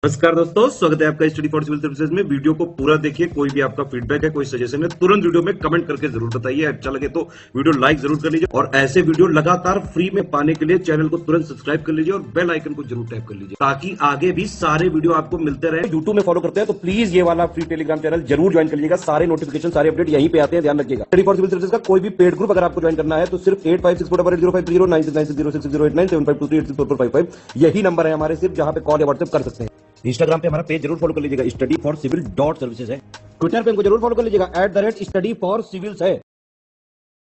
नमस्कार दोस्तों, स्वागत है आपका स्टडी फॉर सिविल सर्विसेज में। वीडियो को पूरा देखिए। कोई भी आपका फीडबैक है, कोई सजेशन है, तुरंत वीडियो में कमेंट करके जरूर बताइए। अच्छा लगे तो वीडियो लाइक जरूर कर लीजिए और ऐसे वीडियो लगातार फ्री में पाने के लिए चैनल को तुरंत सब्सक्राइब कर लीजिए और बेल आइकन को जरूर टैप कर लीजिए ताकि आगे भी सारे वीडियो आपको मिलते रहे। यूट्यूब में फॉलो करते हैं तो प्लीज ये वाला फ्री टेलीग्राम चैनल जरूर ज्वाइन कर लीजिएगा। सारे नोटिफिकेशन, सारे अपडेट यहीं पे आते हैं, ध्यान रखिएगा। स्टडी फॉर सिविल सर्विसेज का कोई भी पेड ग्रुप अगर आपको ज्वाइन करना है तो सिर्फ 856480530969606089786445 यही नंबर है हमारे, सिर्फ जहां पे कॉल या व्हाट्सएप कर सकते हैं। इंस्टाग्राम पे हमारा पेज जरूर फॉलो कर लीजिएगा, स्टडी फॉर सिविल .सर्विसेज है। ट्विटर पे हमको जरूर फॉलो कर लीजिएगा, @स्टडी फॉर सिविल्स है।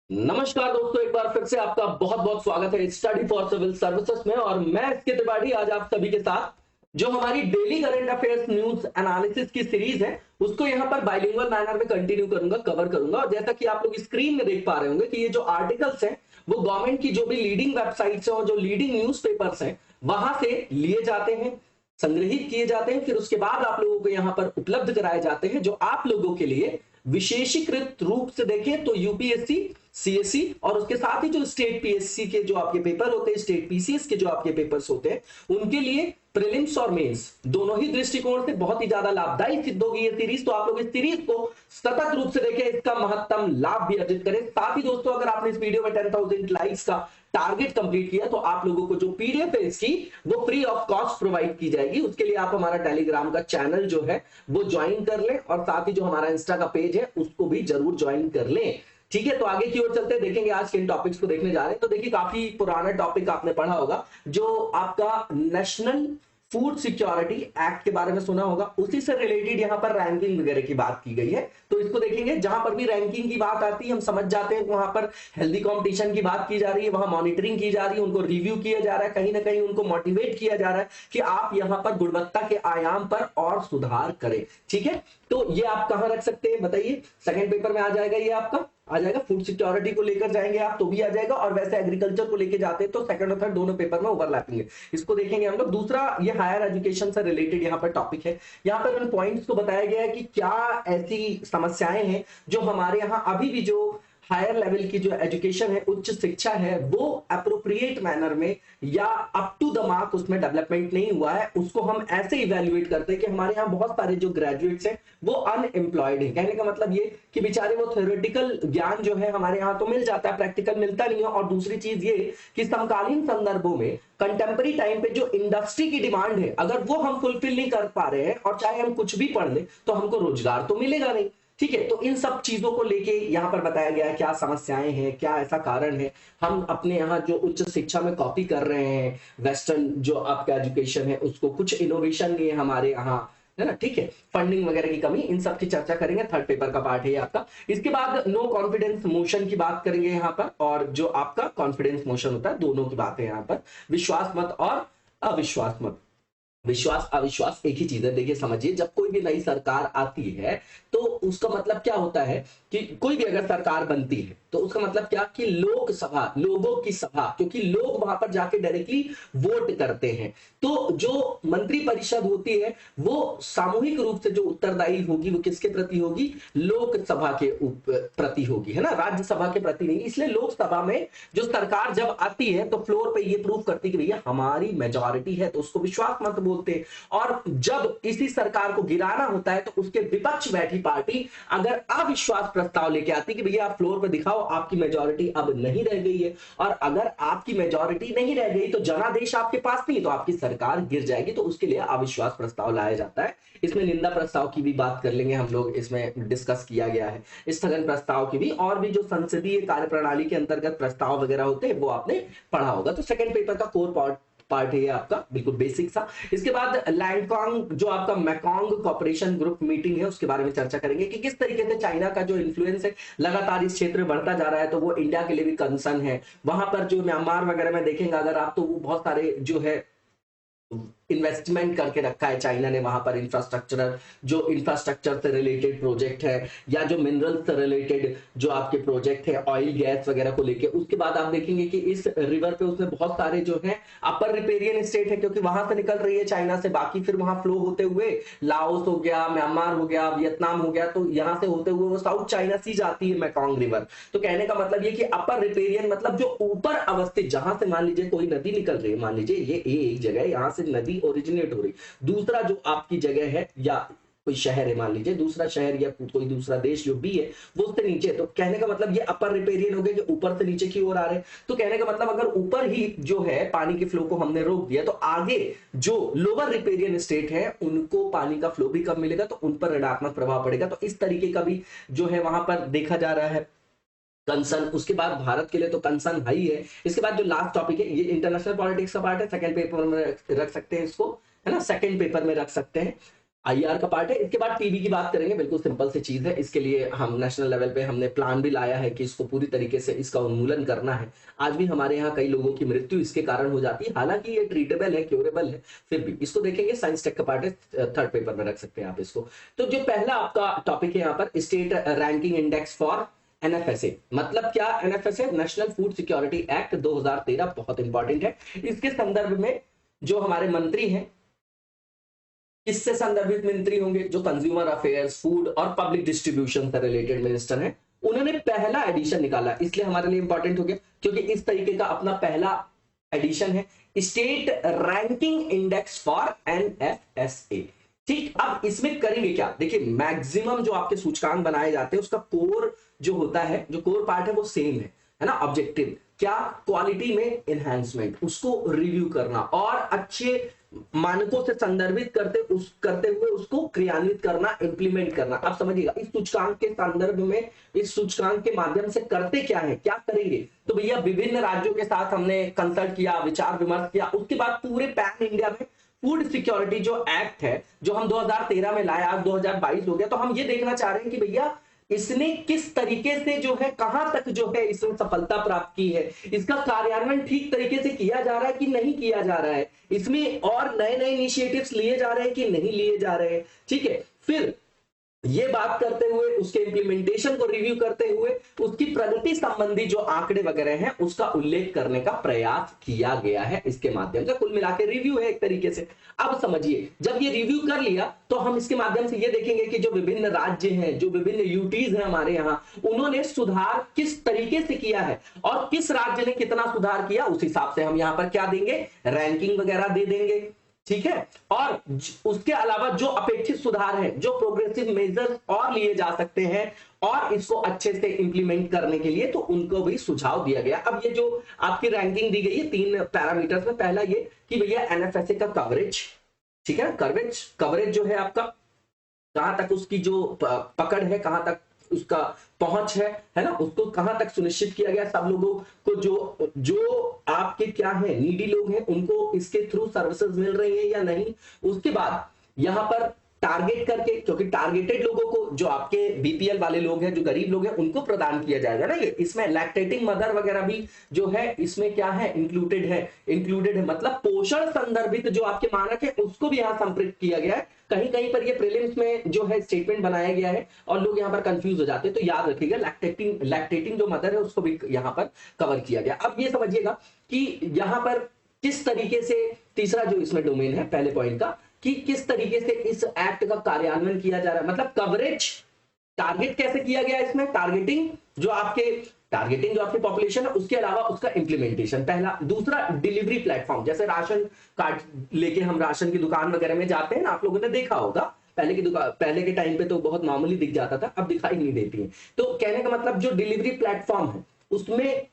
नमस्कार दोस्तों, एक बार फिर से आपका बहुत बहुत स्वागत है स्टडी फॉर सिविल सर्विसेज में। और मैं एसके त्रिपाठी आज आप सभी के साथ जो हमारी daily current affairs news analysis की सीरीज है उसको यहाँ पर बाइलिंगुअल मैनर में कंटिन्यू करूंगा, कवर करूंगा। और जैसा कि आप लोग स्क्रीन में देख पा रहे होंगे कि ये जो आर्टिकल्स हैं वो गवर्नमेंट की जो भी लीडिंग वेबसाइट्स हैं और जो लीडिंग न्यूज़पेपर्स हैं वहां से लिए जाते हैं, संग्रहित किए जाते हैं, फिर उसके बाद आप लोगों को यहाँ पर उपलब्ध कराए जाते हैं, जो आप लोगों के लिए विशेषीकृत रूप से देखें तो यूपीएससी, सीएससी और उसके साथ ही जो स्टेट पीएससी के जो आपके पेपर होते हैं, स्टेट पीसीएस के जो आपके पेपर्स होते हैं, उनके लिए प्रीलिम्स और मेंस दोनों ही दृष्टिकोण से बहुत ही ज्यादा लाभदायी सिद्ध होगी ये सीरीज। तो आप लोग इस सीरीज को सतत रूप से देखें, इसका महत्तम लाभ भी अर्जित करें। साथ ही दोस्तों, अगर आपने इस वीडियो में 10,000 लाइक्स का टारगेट कंप्लीट किया तो आप लोगों को जो पीडीएफ है इसकी वो फ्री ऑफ कॉस्ट प्रोवाइड की जाएगी। उसके लिए आप हमारा टेलीग्राम का चैनल जो है वो ज्वाइन कर लें और साथ ही जो हमारा इंस्टा का पेज है उसको भी जरूर ज्वाइन कर लें। ठीक है, तो आगे की ओर चलते हैं, देखेंगे आज किन टॉपिक्स को देखने जा रहे हैं। तो देखिए, काफी पुराना टॉपिक आपने पढ़ा होगा, जो आपका नेशनल फूड सिक्योरिटी एक्ट के बारे में सुना होगा, उसी से रिलेटेड यहाँ पर रैंकिंग वगैरह की बात की गई है। तो इसको देखेंगे, जहां पर भी रैंकिंग की बात आती है हम समझ जाते हैं वहां पर हेल्दी कंपटीशन की बात की जा रही है, वहां मॉनिटरिंग की जा रही है, उनको रिव्यू किया जा रहा है, कहीं ना कहीं उनको मोटिवेट किया जा रहा है कि आप यहाँ पर गुणवत्ता के आयाम पर और सुधार करें। ठीक है, तो ये आप कहां रख सकते हैं बताइए? सेकंड पेपर में आ जाएगा, ये आपका आ जाएगा। फूड सिक्योरिटी को लेकर जाएंगे आप तो भी आ जाएगा, और वैसे एग्रीकल्चर को लेकर जाते हैं तो सेकंड और थर्ड दोनों पेपर में ओवरलैपिंग है। इसको देखेंगे हम लोग। दूसरा, ये हायर एजुकेशन से रिलेटेड यहाँ पर टॉपिक है। यहाँ पर उन पॉइंट्स को बताया गया है कि क्या ऐसी समस्याएं हैं जो हमारे यहाँ अभी भी जो हायर लेवल की जो एजुकेशन है, उच्च शिक्षा है, वो अप्रोप्रिएट मैनर में या अप टू द मार्क उसमें डेवलपमेंट नहीं हुआ है। उसको हम ऐसे इवैल्यूएट करते हैं कि हमारे यहाँ बहुत सारे जो ग्रेजुएट्स हैं वो अनएम्प्लॉयड है। कहने का मतलब ये कि बेचारे वो थ्योरेटिकल ज्ञान जो है हमारे यहाँ तो मिल जाता है, प्रैक्टिकल मिलता नहीं है। और दूसरी चीज ये कि समकालीन संदर्भों में कंटेम्पररी टाइम पे जो इंडस्ट्री की डिमांड है, अगर वो हम फुलफिल नहीं कर पा रहे हैं और चाहे हम कुछ भी पढ़ लें तो हमको रोजगार तो मिलेगा नहीं। ठीक है, तो इन सब चीजों को लेके यहाँ पर बताया गया है क्या समस्याएं हैं, क्या ऐसा कारण है हम अपने यहाँ जो उच्च शिक्षा में कॉपी कर रहे हैं वेस्टर्न जो आपका एजुकेशन है उसको, कुछ इनोवेशन नहीं है हमारे यहाँ, है ना। ठीक है, फंडिंग वगैरह की कमी, इन सब की चर्चा करेंगे। थर्ड पेपर का पार्ट है आपका। इसके बाद नो कॉन्फिडेंस मोशन की बात करेंगे यहाँ पर, और जो आपका कॉन्फिडेंस मोशन होता है दोनों की बात है यहाँ पर। विश्वास मत और अविश्वास मत, विश्वास अविश्वास एक ही चीज है। देखिए समझिए, जब कोई भी नई सरकार आती है तो उसका मतलब क्या होता है कि कोई भी अगर सरकार बनती है तो उसका मतलब क्या कि लोकसभा, लोगों की सभा, क्योंकि लोग वहां पर जाके डायरेक्टली वोट करते हैं। तो जो मंत्री परिषद होती है वो सामूहिक रूप से जो उत्तरदायी होगी वो किसके प्रति होगी? लोकसभा के प्रति होगी, है ना, राज्यसभा के प्रति नहीं। इसलिए लोकसभा में जो सरकार जब आती है तो फ्लोर पे ये प्रूव करती कि भैया हमारी मेजॉरिटी है, तो उसको विश्वास मत बोलते हैं। और जब इसी सरकार को गिराना होता है तो उसके विपक्ष बैठी पार्टी अगर अविश्वास प्रस्ताव लेके आती कि भैया आप फ्लोर पे दिखाओ आपकी मेजॉरिटी अब नहीं रह गई है, और अगर आपकी मेजॉरिटी नहीं रह गई तो जनादेश आपके पास नहीं, तो आपकी सरकार गिर जाएगी, तो उसके लिए अविश्वास प्रस्ताव लाया जाता है। इसमें निंदा प्रस्ताव की भी बात कर लेंगे हम लोग, इसमें डिस्कस किया गया है स्थगन प्रस्ताव की भी, और भी जो संसदीय कार्यप्रणाली के अंतर्गत प्रस्ताव वगैरह होते हैं वो आपने पढ़ा होगा। तो सेकंड पेपर का कोर पार्ट है आपका, बिल्कुल बेसिक सा। इसके बाद लैंडकॉन्ग जो आपका मैकॉन्ग कॉर्पोरेशन ग्रुप मीटिंग है उसके बारे में चर्चा करेंगे कि किस तरीके से चाइना का जो इन्फ्लुएंस है लगातार इस क्षेत्र में बढ़ता जा रहा है, तो वो इंडिया के लिए भी कंसर्न है। वहां पर जो म्यांमार वगैरह में देखेंगे अगर आप, तो वो बहुत सारे जो है इन्वेस्टमेंट करके रखा है चाइना ने वहां पर, इंफ्रास्ट्रक्चर से रिलेटेड प्रोजेक्ट है या जो मिनरल से रिलेटेड जो आपके प्रोजेक्ट है ऑयल गैस वगैरह को लेके। उसके बाद आप देखेंगे कि इस रिवर पे उसमें बहुत सारे जो है अपर रिपेरियन स्टेट है, क्योंकि वहां से निकल रही है चाइना से, बाकी फिर वहां फ्लो होते हुए लाओस हो गया, म्यांमार हो गया, वियतनाम हो गया, तो यहाँ से होते हुए वो साउथ चाइना सी जाती है मैकॉन्ग रिवर। तो कहने का मतलब ये कि अपर रिपेरियन मतलब जो ऊपर अवस्थित, जहां से मान लीजिए कोई नदी निकल रही है, मान लीजिए ये एक जगह यहाँ से नदी ही ओरिजिनेट हो रही। दूसरा जो आपकी जगह है या कोई शहर है, मान लीजिए दूसरा शहर या कोई दूसरा देश जो भी है वो उससे नीचे है, तो कहने का मतलब ये अपर रिपेरियन हो गया कि ऊपर से नीचे की ओर आ रहे हैं। तो कहने का मतलब अगर ऊपर ही जो है पानी के फ्लो को हमने रोक दिया तो आगे जो लोअर रिपेरियन स्टेट है उनको पानी का फ्लो भी कम मिलेगा, तो उन पर ऋणात्मक प्रभाव पड़ेगा। तो इस तरीके का भी जो है वहां पर देखा जा रहा है कंसर्न। उसके बाद भारत के लिए तो कंसर्न हाई है। इसके बाद जो लास्ट टॉपिक है ये इंटरनेशनल पॉलिटिक्स का पार्ट है, सेकंड पेपर में रख सकते हैं इसको, है ना, सेकंड पेपर में रख सकते हैं, आईआर का पार्ट है। इसके बाद टीबी की बात करेंगे, बिल्कुल सिंपल सी चीज है। इसके लिए हम नेशनल लेवल पे हमने प्लान भी लाया है कि इसको पूरी तरीके से इसका उन्मूलन करना है। आज भी हमारे यहाँ कई लोगों की मृत्यु इसके कारण हो जाती है, हालांकि ये ट्रीटेबल है, क्योरेबल है, फिर भी इसको देखेंगे। साइंस टेक का पार्ट है, थर्ड पेपर में रख सकते हैं आप इसको। तो जो पहला आपका टॉपिक है यहाँ पर state ranking index for NFSA, मतलब क्या NFSA, national food security act 2013, बहुत इंपॉर्टेंट है। इसके संदर्भ में जो हमारे मंत्री हैं, इससे संदर्भित मंत्री होंगे जो कंज्यूमर अफेयर्स, फूड और पब्लिक डिस्ट्रीब्यूशन से रिलेटेड मिनिस्टर हैं, उन्होंने पहला एडिशन निकाला। इसलिए हमारे लिए इंपॉर्टेंट हो गया क्योंकि इस तरीके का अपना पहला एडिशन है, state ranking index for NFSA. ठीक, अब इसमें करेंगे क्या, देखिए मैक्सिमम जो आपके सूचकांक बनाए जाते हैं उसका कोर जो होता है, जो कोर पार्ट है वो सेम है ना। ऑब्जेक्टिव क्या, क्वालिटी में एनहांसमेंट, उसको रिव्यू करना और अच्छे मानकों से संदर्भित करते हुए उसको क्रियान्वित करना, इंप्लीमेंट करना। आप समझिएगा इस सूचकांक के संदर्भ में, इस सूचकांक के माध्यम से करते क्या है, क्या करेंगे, तो भैया विभिन्न राज्यों के साथ हमने कंसल्ट किया, विचार विमर्श किया। उसके बाद पूरे पैन इंडिया में फूड सिक्योरिटी जो एक्ट है जो हम 2013 में लाए, आज 2022 हो गया, तो हम ये देखना चाह रहे हैं कि भैया इसने किस तरीके से जो है कहां तक जो है इसने सफलता प्राप्त की है, इसका कार्यान्वयन ठीक तरीके से किया जा रहा है कि नहीं किया जा रहा है, इसमें और नए नए इनिशिएटिव्स लिए जा रहे हैं कि नहीं लिए जा रहे हैं। ठीक है, फिर ये बात करते हुए उसके इंप्लीमेंटेशन को रिव्यू करते हुए उसकी प्रगति संबंधी जो आंकड़े वगैरह हैं उसका उल्लेख करने का प्रयास किया गया है इसके माध्यम से। कुल मिलाकर रिव्यू है एक तरीके से। अब समझिए, जब ये रिव्यू कर लिया तो हम इसके माध्यम से ये देखेंगे कि जो विभिन्न राज्य हैं, जो विभिन्न यूटीज हैं हमारे यहाँ, उन्होंने सुधार किस तरीके से किया है और किस राज्य ने कितना सुधार किया, उस हिसाब से हम यहाँ पर क्या देंगे, रैंकिंग वगैरह दे देंगे। ठीक है, और उसके अलावा जो अपेक्षित सुधार है, जो प्रोग्रेसिव मेजर्स और लिए जा सकते हैं और इसको अच्छे से इंप्लीमेंट करने के लिए, तो उनको भी सुझाव दिया गया। अब ये जो आपकी रैंकिंग दी गई है 3 पैरामीटर्स में, पहला ये कि भैया एनएफएसए का कवरेज, ठीक है, कवरेज जो है आपका, कहां तक उसकी जो पकड़ है, कहां तक उसका पहुंच है ना, उसको कहां तक सुनिश्चित किया गया, सब लोगों को जो आपके क्या है नीडी लोग हैं उनको इसके थ्रू सर्विसेज मिल रही है या नहीं। उसके बाद यहां पर टारगेट करके, क्योंकि टारगेटेड लोगों को, जो आपके बीपीएल वाले लोग हैं, जो गरीब लोग हैं, उनको प्रदान किया जाएगा ना। ये इसमें लैक्टेटिंग मदर वगैरह भी जो है इसमें क्या है, इंक्लूडेड है, मतलब पोषण संदर्भित जो आपके मानक है उसको भी यहां संपृक्त किया गया है। कहीं कहीं पर ये प्रीलिम्स में जो है स्टेटमेंट बनाया गया है और लोग यहाँ पर कंफ्यूज हो जाते हैं, तो याद रखिएगा लैक्टेटिंग जो मदर है उसको भी यहाँ पर कवर किया गया। अब ये समझिएगा कि यहाँ पर किस तरीके से, तीसरा जो इसमें डोमेन है पहले पॉइंट का, कि किस तरीके से इस एक्ट का कार्यान्वयन किया जा रहा है, मतलब कवरेज, टारगेट कैसे किया गया इसमें, टारगेटिंग जो आपकी पॉपुलेशन है, उसके अलावा उसका इंप्लीमेंटेशन, पहला। दूसरा डिलीवरी प्लेटफॉर्म, जैसे राशन कार्ड लेके हम राशन की दुकान वगैरह में जाते हैं ना, आप लोगों ने देखा होगा, पहले के टाइम पे तो बहुत नॉर्मली दिख जाता था, अब दिखाई नहीं देती है। तो कहने का मतलब जो डिलीवरी प्लेटफॉर्म है उसमें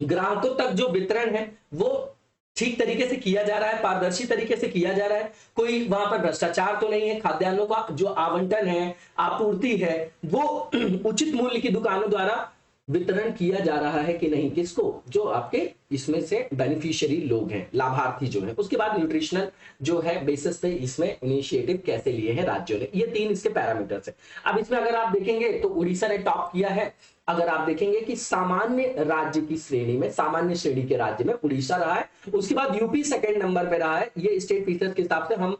ग्राहकों तक जो वितरण है वो ठीक तरीके से किया जा रहा है, पारदर्शी तरीके से किया जा रहा है, कोई वहां पर भ्रष्टाचार तो नहीं है, खाद्यान्नों का जो आवंटन है, आपूर्ति है, वो उचित मूल्य की दुकानों द्वारा वितरण किया जा रहा है कि नहीं, किसको, जो आपके इसमें से बेनिफिशियरी लोग हैं, लाभार्थी जो है। उसके बाद न्यूट्रिशनल जो है बेसिस पे इसमें इनिशिएटिव कैसे लिए हैं राज्यों ने, ये 3 इसके पैरामीटर्स है। अब इसमें अगर आप देखेंगे तो उड़ीसा ने टॉप किया है। अगर आप देखेंगे कि सामान्य राज्य की श्रेणी में, सामान्य श्रेणी के राज्य में उड़ीसा रहा है, उसके बाद यूपी सेकंड नंबर पे रहा है। ये स्टेट फीचर्स के हिसाब से हम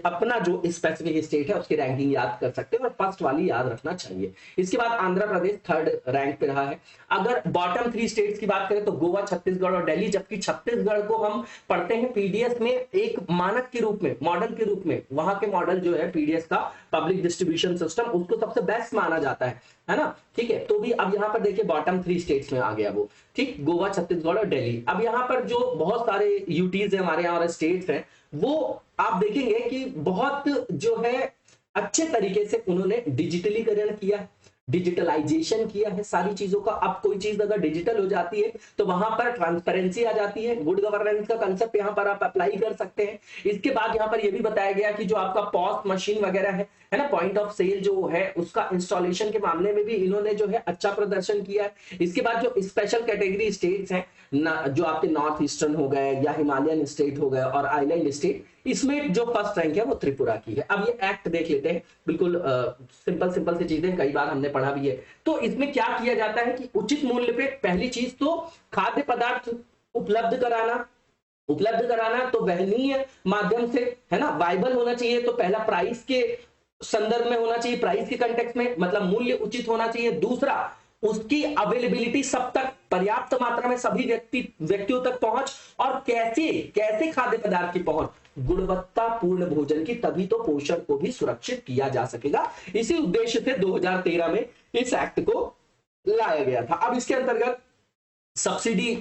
अपना जो स्पेसिफिक स्टेट है उसकी रैंकिंग याद कर सकते हैं और फर्स्ट वाली याद रखना चाहिए। इसके बाद आंध्र प्रदेश थर्ड रैंक पे रहा है। अगर बॉटम 3 स्टेट्स की बात करें तो गोवा, छत्तीसगढ़ और दिल्ली, जबकि छत्तीसगढ़ को हम पढ़ते हैं पीडीएस में एक मानक के रूप में, मॉडल के रूप में, वहां के मॉडल जो है पीडीएस का पब्लिक डिस्ट्रीब्यूशन सिस्टम, उसको सबसे बेस्ट माना जाता है ना। ठीक है, तो भी अब यहाँ पर देखिए बॉटम 3 स्टेट्स में आ गया वो, ठीक, गोवा, छत्तीसगढ़ और दिल्ली। अब यहाँ पर जो बहुत सारे यूटीज है हमारे यहाँ और स्टेट्स हैं, वो आप देखेंगे कि बहुत जो है अच्छे तरीके से उन्होंने डिजिटलीकरण किया, डिजिटलाइजेशन किया है सारी चीजों का। अब कोई चीज अगर डिजिटल हो जाती है तो वहां पर ट्रांसपेरेंसी आ जाती है, गुड गवर्नेंस का कंसेप्ट यहां पर आप अप्लाई कर सकते हैं। इसके बाद यहां पर यह भी बताया गया कि जो आपका पॉस मशीन वगैरह है ना, पॉइंट ऑफ सेल जो है उसका इंस्टॉलेशन के मामले में भी इन्होंने जो है अच्छा प्रदर्शन किया है। इसके बाद जो स्पेशल कैटेगरी स्टेट्स हैं जो आपके नॉर्थ ईस्टर्न हो गए या हिमालयन स्टेट हो गए और आइलैंड स्टेट, इसमें जो फर्स्ट रैंक है वो त्रिपुरा की है। अब ये एक्ट देख लेते हैं, बिल्कुल सिंपल सिंपल सी चीजें, कई बार हमने पढ़ा भी है। तो इसमें क्या किया जाता है कि उचित मूल्य पे पहली चीज तो खाद्य पदार्थ उपलब्ध कराना तो वहनीय माध्यम से, है ना, वाइबल होना चाहिए। तो पहला प्राइस के संदर्भ में होना चाहिए, प्राइस के कंटेक्स्ट में, मतलब मूल्य उचित होना चाहिए। दूसरा, उसकी अवेलेबिलिटी सब तक पर्याप्त मात्रा में सभी व्यक्तियों तक पहुंच, और कैसे कैसे खाद्य पदार्थ की पहुंच, गुणवत्तापूर्ण भोजन की, तभी तो पोषण को भी सुरक्षित किया जा सकेगा। इसी उद्देश्य से 2013 में इस एक्ट को लाया गया था। अब इसके अंतर्गत सब्सिडी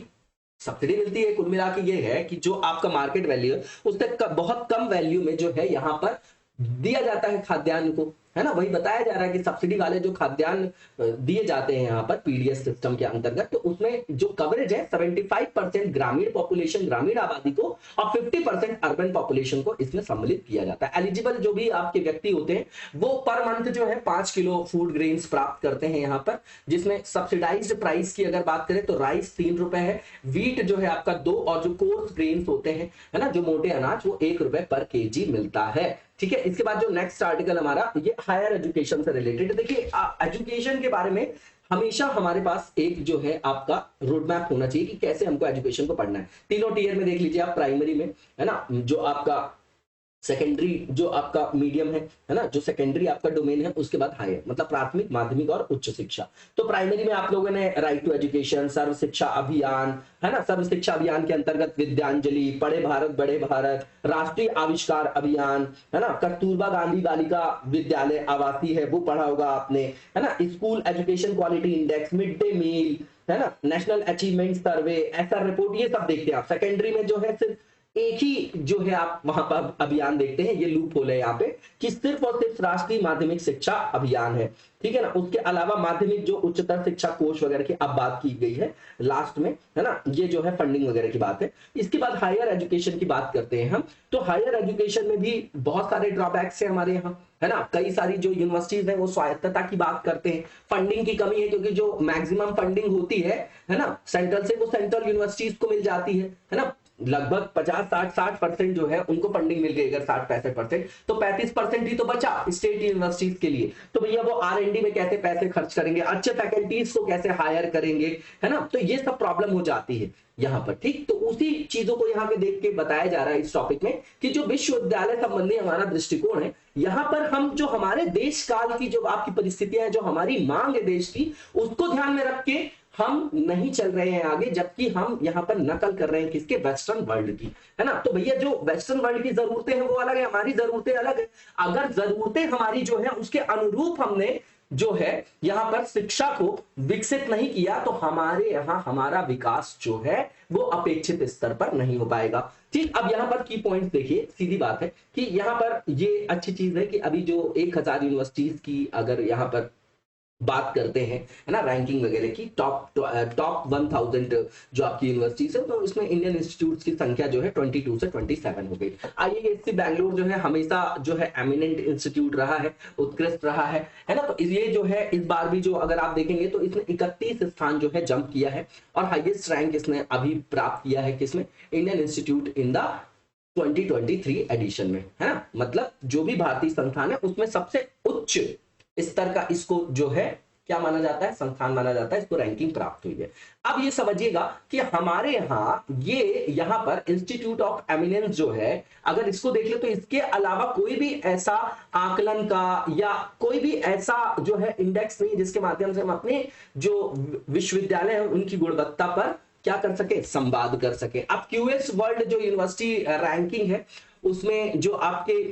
सब्सिडी मिलती है। कुल मिला के ये है कि जो आपका मार्केट वैल्यू है उससे बहुत कम वैल्यू में जो है यहां पर दिया जाता है खाद्यान्न को, है ना। वही बताया जा रहा है कि सब्सिडी वाले जो खाद्यान्न दिए जाते हैं यहाँ पर पीडीएस सिस्टम के अंतर्गत, तो उसमें जो कवरेज है 75% ग्रामीण पॉपुलेशन, ग्रामीण आबादी को, और 50% अर्बन पॉपुलेशन को इसमें सम्मिलित किया जाता है। एलिजिबल जो भी आपके व्यक्ति होते हैं वो पर मंथ जो है 5 किलो फूड ग्रेन्स प्राप्त करते हैं यहाँ पर, जिसमें सब्सिडाइज्ड प्राइस की अगर बात करें तो राइस 3 रुपए है, वीट जो है आपका 2, और जो कोर्स ग्रेन्स होते हैं, है ना, जो मोटे अनाज, वो 1 रुपए पर केजी मिलता है। ठीक है। इसके बाद जो नेक्स्ट आर्टिकल हमारा ये हायर एजुकेशन से रिलेटेड। देखिए एजुकेशन के बारे में हमेशा हमारे पास एक जो है आपका रोड मैप होना चाहिए कि कैसे हमको एजुकेशन को पढ़ना है। तीनों टीयर में देख लीजिए आप, प्राइमरी में, है ना, जो आपका सेकेंडरी जो आपका मीडियम है ना, जो सेकेंडरी आपका डोमेन है, उसके बाद हायर, मतलब प्राथमिक, माध्यमिक और उच्च शिक्षा। तो प्राइमरी में आप लोगों ने राइट टू एजुकेशन, सर्व शिक्षा अभियान, है ना, सर्व शिक्षा अभियान के अंतर्गत विद्यांजलि, पढ़े भारत बड़े भारत, राष्ट्रीय आविष्कार अभियान, है ना, कस्तूरबा गांधी बालिका विद्यालय आवासीय है वो पढ़ा होगा आपने, है ना, school education quality index, mid day meal, है ना, national achievement survey, SR report, ये सब देखते हैं आप। सेकेंडरी में जो है सिर्फ एक ही जो है आप वहां पर अभियान देखते हैं, ये लूप होल है यहाँ पे कि सिर्फ और सिर्फ राष्ट्रीय माध्यमिक शिक्षा अभियान है। ठीक है ना। उसके अलावा माध्यमिक जो उच्चतर शिक्षा कोष वगैरह की अब बात की गई है लास्ट में, है ना, ये जो है फंडिंग वगैरह की बात है। इसके बाद हायर एजुकेशन की बात करते हैं हम। तो हायर एजुकेशन में भी बहुत सारे ड्रॉबैक्स है हमारे यहाँ, है ना। कई सारी जो यूनिवर्सिटीज है वो स्वायत्तता की बात करते हैं, फंडिंग की कमी है, क्योंकि जो मैक्सिमम फंडिंग होती है ना, सेंट्रल से, वो सेंट्रल यूनिवर्सिटीज को मिल जाती है ना। लगभग 50-60% जो है उनको फंडिंग मिल गई, अगर 60-65%, तो 35% ही तो बचा स्टेट यूनिवर्सिटीज के लिए। तो भैया वो R&D में कैसे पैसे खर्च करेंगे, अच्छे फैकल्टीज को कैसे हायर करेंगे, है ना। तो ये सब प्रॉब्लम हो जाती है यहाँ पर। ठीक, तो उसी चीजों को यहाँ पे देख के बताया जा रहा है इस टॉपिक में कि जो विश्वविद्यालय संबंधी हमारा दृष्टिकोण है, यहाँ पर हम जो हमारे देश काल की जो आपकी परिस्थितियां हैं, जो हमारी मांग है देश की, उसको ध्यान में रख के हम नहीं चल रहे हैं आगे, जबकि हम यहाँ पर नकल कर रहे हैं किसके, वेस्टर्न वर्ल्ड की, है ना। तो भैया जो वेस्टर्न वर्ल्ड की जरूरतें हैं वो अलग है, हमारी जरूरतें अलग है। अगर जरूरतें हमारी जो है उसके अनुरूप हमने जो है यहाँ पर शिक्षा को विकसित नहीं किया, तो हमारे यहाँ हमारा विकास जो है वो अपेक्षित स्तर पर नहीं हो पाएगा। ठीक, अब यहाँ पर की पॉइंट देखिए, सीधी बात है कि यहाँ पर ये अच्छी चीज है कि अभी जो 1000 यूनिवर्सिटीज की अगर यहाँ पर बात करते हैं, है ना, रैंकिंग वगैरह की, टॉप 1000 जो आपकी यूनिवर्सिटीज है, तो इसमें इंडियन इंस्टीट्यूट्स की संख्या जो है 22 से 27 हो गई। IISc बैंगलोर जो है हमेशा जो है एमिनेंट इंस्टीट्यूट रहा है, उत्कृष्ट रहा है ना। तो ये जो है इस बार भी जो अगर आप देखेंगे तो इसने 31 स्थान जो है जंप किया है, और हाईएस्ट रैंक इसने अभी प्राप्त किया है किसमें, Indian institute in the 2023 edition में, है ना। मतलब जो भी भारतीय संस्थान है उसमें सबसे उच्च स्तर का इसको जो है क्या माना जाता है, संस्थान माना जाता है, इसको रैंकिंग प्राप्त हुई है। अब ये समझिएगा कि हमारे यहाँ पर इंस्टीट्यूट ऑफ एमिनेंस जो है, अगर इसको देख ले तो इसके अलावा कोई भी ऐसा आकलन का या कोई भी ऐसा जो है इंडेक्स नहीं जिसके माध्यम से हम अपने जो विश्वविद्यालय है उनकी गुणवत्ता पर क्या कर सके, संवाद कर सके। अब QS वर्ल्ड जो यूनिवर्सिटी रैंकिंग है उसमें जो आपके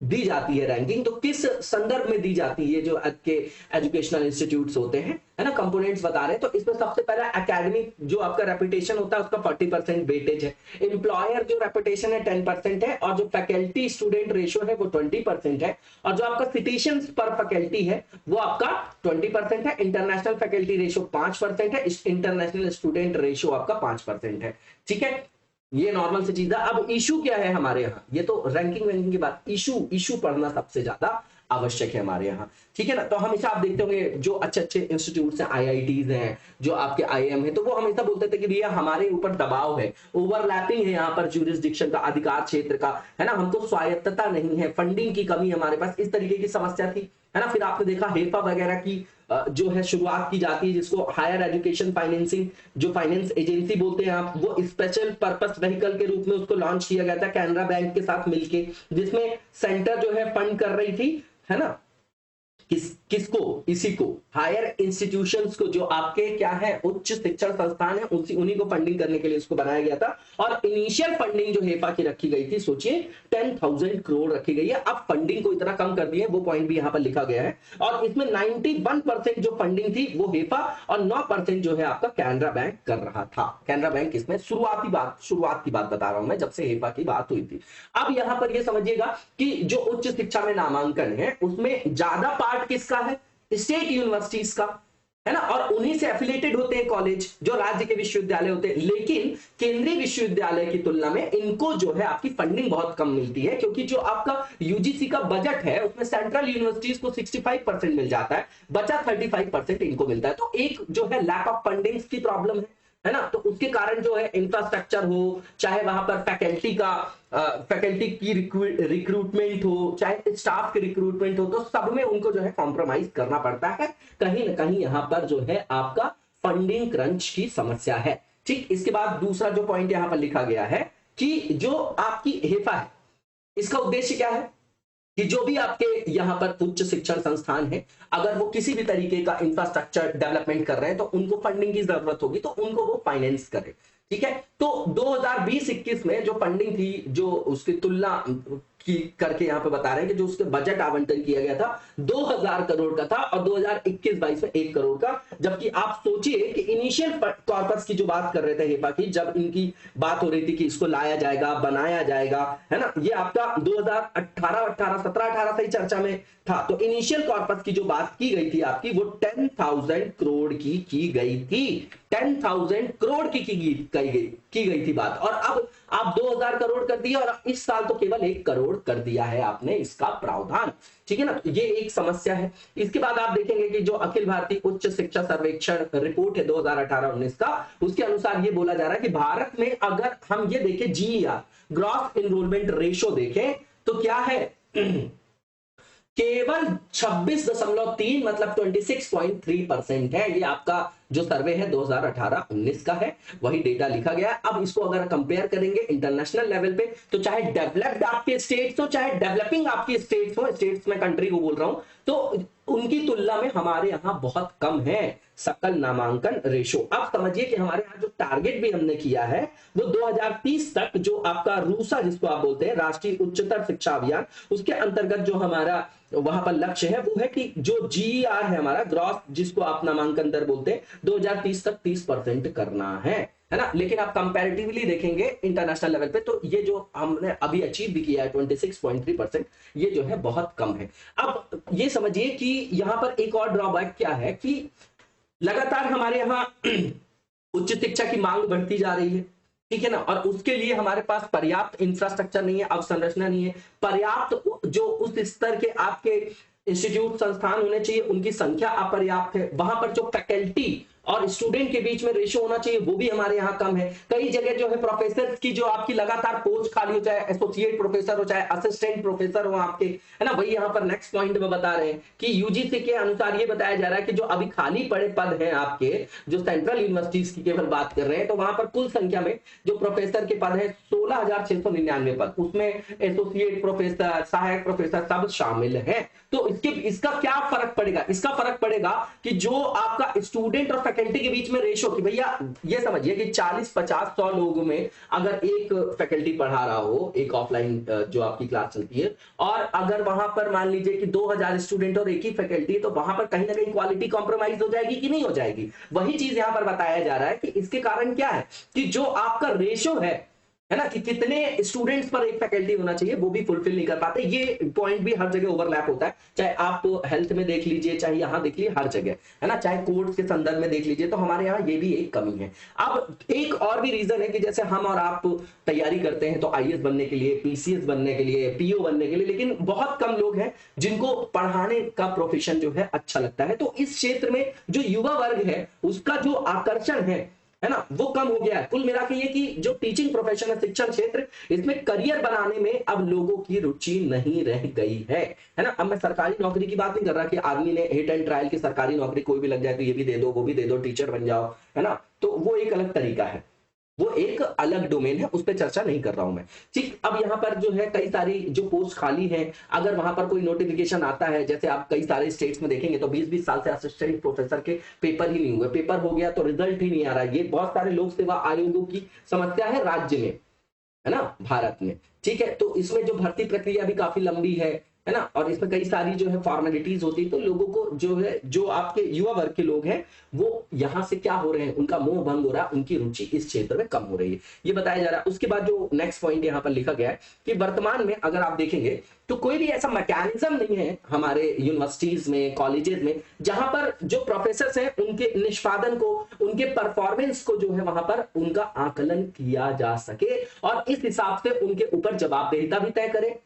दी जाती है रैंकिंग, तो किस संदर्भ में दी जाती है जो आपके एजुकेशनल इंस्टीट्यूट्स होते हैं, है ना, कंपोनेंट्स बता रहे हैं। तो इसमें सबसे पहला एकेडमिक जो आपका रेपुटेशन होता है उसका 40% वेटेज है, एम्प्लॉयर जो रेपुटेशन है 10% है, और जो फैकल्टी स्टूडेंट रेशियो है वो 20% है, और जो आपका सिटिजन्स पर फैकल्टी है वो आपका 20% है, इंटरनेशनल फैकल्टी रेशियो 5% है, इंटरनेशनल स्टूडेंट रेशियो आपका 5% है। ठीक है, ये नॉर्मल सी चीज है। अब इशू क्या है हमारे यहाँ, ये तो रैंकिंग वैंकिंग की बात, इशू पढ़ना सबसे ज्यादा आवश्यक है हमारे यहाँ। ठीक है ना, तो हमेशा आप देखते होंगे जो अच्छे अच्छे इंस्टीट्यूट्स हैं, आईआईटीज हैं, जो आपके आईएम है, तो वो हमेशा बोलते थे कि भैया हमारे ऊपर दबाव है, ओवरलैपिंग है यहाँ पर ज्यूरिसडिक्शन का, अधिकार क्षेत्र का, है ना, हमको स्वायत्तता नहीं है, फंडिंग की कमी हमारे पास, इस तरीके की समस्या थी, है ना। फिर आपने देखा हेफा वगैरह की जो है शुरुआत की जाती है, जिसको हायर एजुकेशन फाइनेंसिंग जो फाइनेंस एजेंसी बोलते हैं आप, वो स्पेशल पर्पस व्हीकल के रूप में उसको लॉन्च किया गया था कैनरा बैंक के साथ मिलके, जिसमें सेंटर जो है फंड कर रही थी, है ना, किसको, इसी को हायर इंस्टीट्यूशंस को, जो आपके क्या है उच्च शिक्षण संस्थान है, उन्हीं को फंडिंग करने के लिए इसको बनाया गया था। और इनिशियल फंडिंग जो हेफा की रखी गई थी, सोचिए 10,000 करोड़ रखी गई है। अब फंडिंग को इतना कम कर दिया है, वो पॉइंट भी यहाँ पर लिखा गया है, और इसमें 91% जो फंडिंग थी वो हेफा और 9% जो है आपका कैनरा बैंक कर रहा था। कैनरा बैंक इसमें शुरुआत की बात बता रहा हूं मैं, जब से हेफा की बात हुई थी। अब यहां पर यह समझिएगा कि जो उच्च शिक्षा में नामांकन है उसमें ज्यादा पार्ट किसका है, स्टेट यूनिवर्सिटीज का, है ना, और उन्हीं से एफिलेटेड होते हैं कॉलेज जो राज्य के विश्वविद्यालय होते हैं। लेकिन केंद्रीय विश्वविद्यालय की तुलना में इनको जो है आपकी फंडिंग बहुत कम मिलती है, क्योंकि जो आपका यूजीसी का बजट है उसमें सेंट्रल यूनिवर्सिटीज को 65% मिल जाता है, बचा 35% इनको मिलता है। तो एक जो है लैक ऑफ फंडिंग की प्रॉब्लम है ना, तो उसके कारण जो है इंफ्रास्ट्रक्चर हो, चाहे वहां पर फैकल्टी की रिक्रूटमेंट हो, चाहे स्टाफ की रिक्रूटमेंट हो, तो सब में उनको जो है कॉम्प्रोमाइज करना पड़ता है, कहीं ना कहीं यहाँ पर जो है आपका फंडिंग क्रंच की समस्या है। ठीक, इसके बाद दूसरा जो पॉइंट यहाँ पर लिखा गया है कि जो आपकी हेफा है इसका उद्देश्य क्या है, कि जो भी आपके यहाँ पर उच्च शिक्षण संस्थान है, अगर वो किसी भी तरीके का इंफ्रास्ट्रक्चर डेवलपमेंट कर रहे हैं तो उनको फंडिंग की जरूरत होगी, तो उनको वो फाइनेंस करे। ठीक है, तो 2020-21 में जो फंडिंग थी, जो उसकी तुलना की करके यहाँ पे बता रहे हैं कि जो उसके बजट आवंटन किया गया था 2000 करोड़ का था, और 2021-22 में 1 करोड़ का। जबकि आप सोचिए कि इनिशियल कॉर्पस की जो बात कर रहे थे हेफा की, जब इनकी बात हो रही थी कि इसको लाया जाएगा, बनाया जाएगा, है ना, ये आपका 2017-18 से ही चर्चा में था। तो इनिशियल कॉर्पस की जो बात की गई थी आपकी, वो 10,000 करोड़ की गई थी, 10,000 करोड़ की गई थी बात, और अब आप 2000 करोड़ कर दिया, और इस साल तो केवल 1 करोड़ कर दिया है आपने इसका प्रावधान। ठीक है ना, ये एक समस्या है। इसके बाद आप देखेंगे कि जो अखिल भारतीय उच्च शिक्षा सर्वेक्षण रिपोर्ट है 2018-19 का, उसके अनुसार ये बोला जा रहा है कि भारत में अगर हम ये देखें जीईआर, ग्रॉस एनरोलमेंट रेशो देखें, तो क्या है केवल 26.3 मतलब 26.3% है। ये आपका जो सर्वे है 2018-19 का है, वही डेटा लिखा गया। अब इसको अगर कंपेयर करेंगे इंटरनेशनल लेवल पे, तो चाहे डेवलप्ड आपके स्टेट्स हो, चाहे डेवलपिंग आपकी स्टेट्स हो, स्टेट्स में कंट्री को बोल रहा हूं, तो उनकी तुलना में हमारे यहाँ बहुत कम है सकल नामांकन रेशो। अब समझिए कि हमारे यहाँ जो टारगेट भी हमने किया है वो 2030 तक, जो आपका रूसा जिसको आप बोलते हैं राष्ट्रीय उच्चतर शिक्षा अभियान, उसके अंतर्गत जो हमारा वहां पर लक्ष्य है वो है कि जो जीईआर है हमारा, ग्रॉस जिसको आप नामांकन दर बोलते हैं, 2030 तक 30% करना है ना। लेकिन आप कंपैरेटिवली देखेंगे इंटरनेशनल लेवल पे, तो ये जो हमने अभी अचीव भी किया है 26.3%, ये जो है बहुत कम है। अब ये समझिए कि यहां पर एक और ड्रॉबैक क्या है कि लगातार हमारे यहाँ उच्च शिक्षा की मांग बढ़ती जा रही है, ठीक है ना, और उसके लिए हमारे पास पर्याप्त इंफ्रास्ट्रक्चर नहीं है, अवसंरचना नहीं है, पर्याप्त जो उस स्तर के आपके इंस्टीट्यूट संस्थान होने चाहिए उनकी संख्या अपर्याप्त है, वहां पर जो फैकल्टी और स्टूडेंट के बीच में रेशियो होना चाहिए वो भी हमारे यहाँ कम है। कई जगह जो है प्रोफेसर की जो आपकी लगातार पोस्ट खाली हो, चाहे एसोसिएट प्रोफेसर हो, चाहे असिस्टेंट प्रोफेसर हो आपके, है ना, वही यहाँ पर नेक्स्ट पॉइंट में बता रहे हैं कि यूजीसी के अनुसार ये बताया जा रहा है कि जो अभी खाली पड़े पद हैं आपके, जो सेंट्रल यूनिवर्सिटीज की केवल बात कर रहे हैं, तो वहां पर कुल संख्या में जो प्रोफेसर के पद है 16,699 पद, उसमें एसोसिएट प्रोफेसर, सहायक प्रोफेसर सब शामिल है। तो इसका क्या फर्क पड़ेगा? इसका फर्क पड़ेगा कि जो आपका स्टूडेंट और फैकल्टी के बीच में रेशो कि भैया ये समझिए कि 40-50-100 लोगों में अगर एक फैकल्टी पढ़ा रहा हो, एक ऑफलाइन जो आपकी क्लास चलती है, और अगर वहां पर मान लीजिए कि 2000 स्टूडेंट और एक ही फैकल्टी, तो वहां पर कहीं ना कहीं क्वालिटी कॉम्प्रोमाइज हो जाएगी कि नहीं हो जाएगी। वही चीज यहां पर बताया जा रहा है कि इसके कारण क्या है कि जो आपका रेशो है ना, कि कितने स्टूडेंट्स पर एक फैकल्टी होना चाहिए, वो भी फुलफिल नहीं कर पाते। ये पॉइंट भी हर जगह ओवरलैप होता है, चाहे आप हेल्थ में देख लीजिए, चाहे यहां देख लीजिए, हर जगह, है ना, चाहे कोर्स के संदर्भ में देख लीजिए, तो हमारे यहाँ ये भी एक कमी है। अब एक और भी रीजन है कि जैसे हम और आप तैयारी करते हैं तो आईएएस बनने के लिए, पीसीएस बनने के लिए, पीओ बनने के लिए, लेकिन बहुत कम लोग हैं जिनको पढ़ाने का प्रोफेशन जो है अच्छा लगता है। तो इस क्षेत्र में जो युवा वर्ग है उसका जो आकर्षण है ना, वो कम हो गया है। कुल मिला के ये कि जो टीचिंग प्रोफेशन है, शिक्षण क्षेत्र, इसमें करियर बनाने में अब लोगों की रुचि नहीं रह गई है ना। अब मैं सरकारी नौकरी की बात नहीं कर रहा कि आदमी ने हिट एंड ट्रायल की सरकारी नौकरी कोई भी लग जाए तो ये भी दे दो, वो भी दे दो, टीचर बन जाओ, है ना, तो वो एक अलग तरीका है, वो एक अलग डोमेन है, उस पर चर्चा नहीं कर रहा हूं मैं। ठीक, अब यहां पर जो है कई सारी जो पोस्ट खाली है, अगर वहां पर कोई नोटिफिकेशन आता है, जैसे आप कई सारे स्टेट्स में देखेंगे तो 20-20 साल से असिस्टेंट प्रोफेसर के पेपर ही नहीं हुए, पेपर हो गया तो रिजल्ट ही नहीं आ रहा है। ये बहुत सारे लोक सेवा आयोगों की समस्या है राज्य में, है ना, भारत में। ठीक है, तो इसमें जो भर्ती प्रक्रिया भी काफी लंबी है ना, और इसमें कई सारी जो है फॉर्मेलिटीज होती है, तो लोगों को जो है, जो आपके युवा वर्ग के लोग हैं, वो यहां से क्या हो रहे हैं, उनका मोह भंग हो रहा है, उनकी रुचि इस क्षेत्र में कम हो रही है, ये बताया जा रहा है। उसके बाद जो नेक्स्ट पॉइंट यहां पर लिखा गया है कि वर्तमान में अगर आप देखेंगे तो कोई भी ऐसा मैकेनिज्म नहीं है हमारे यूनिवर्सिटीज में, कॉलेजेस में, जहां पर जो प्रोफेसर हैं उनके निष्पादन को, उनके परफॉर्मेंस को जो है वहां पर उनका आकलन किया जा सके और इस हिसाब से उनके ऊपर जवाबदेहिता भी तय करे,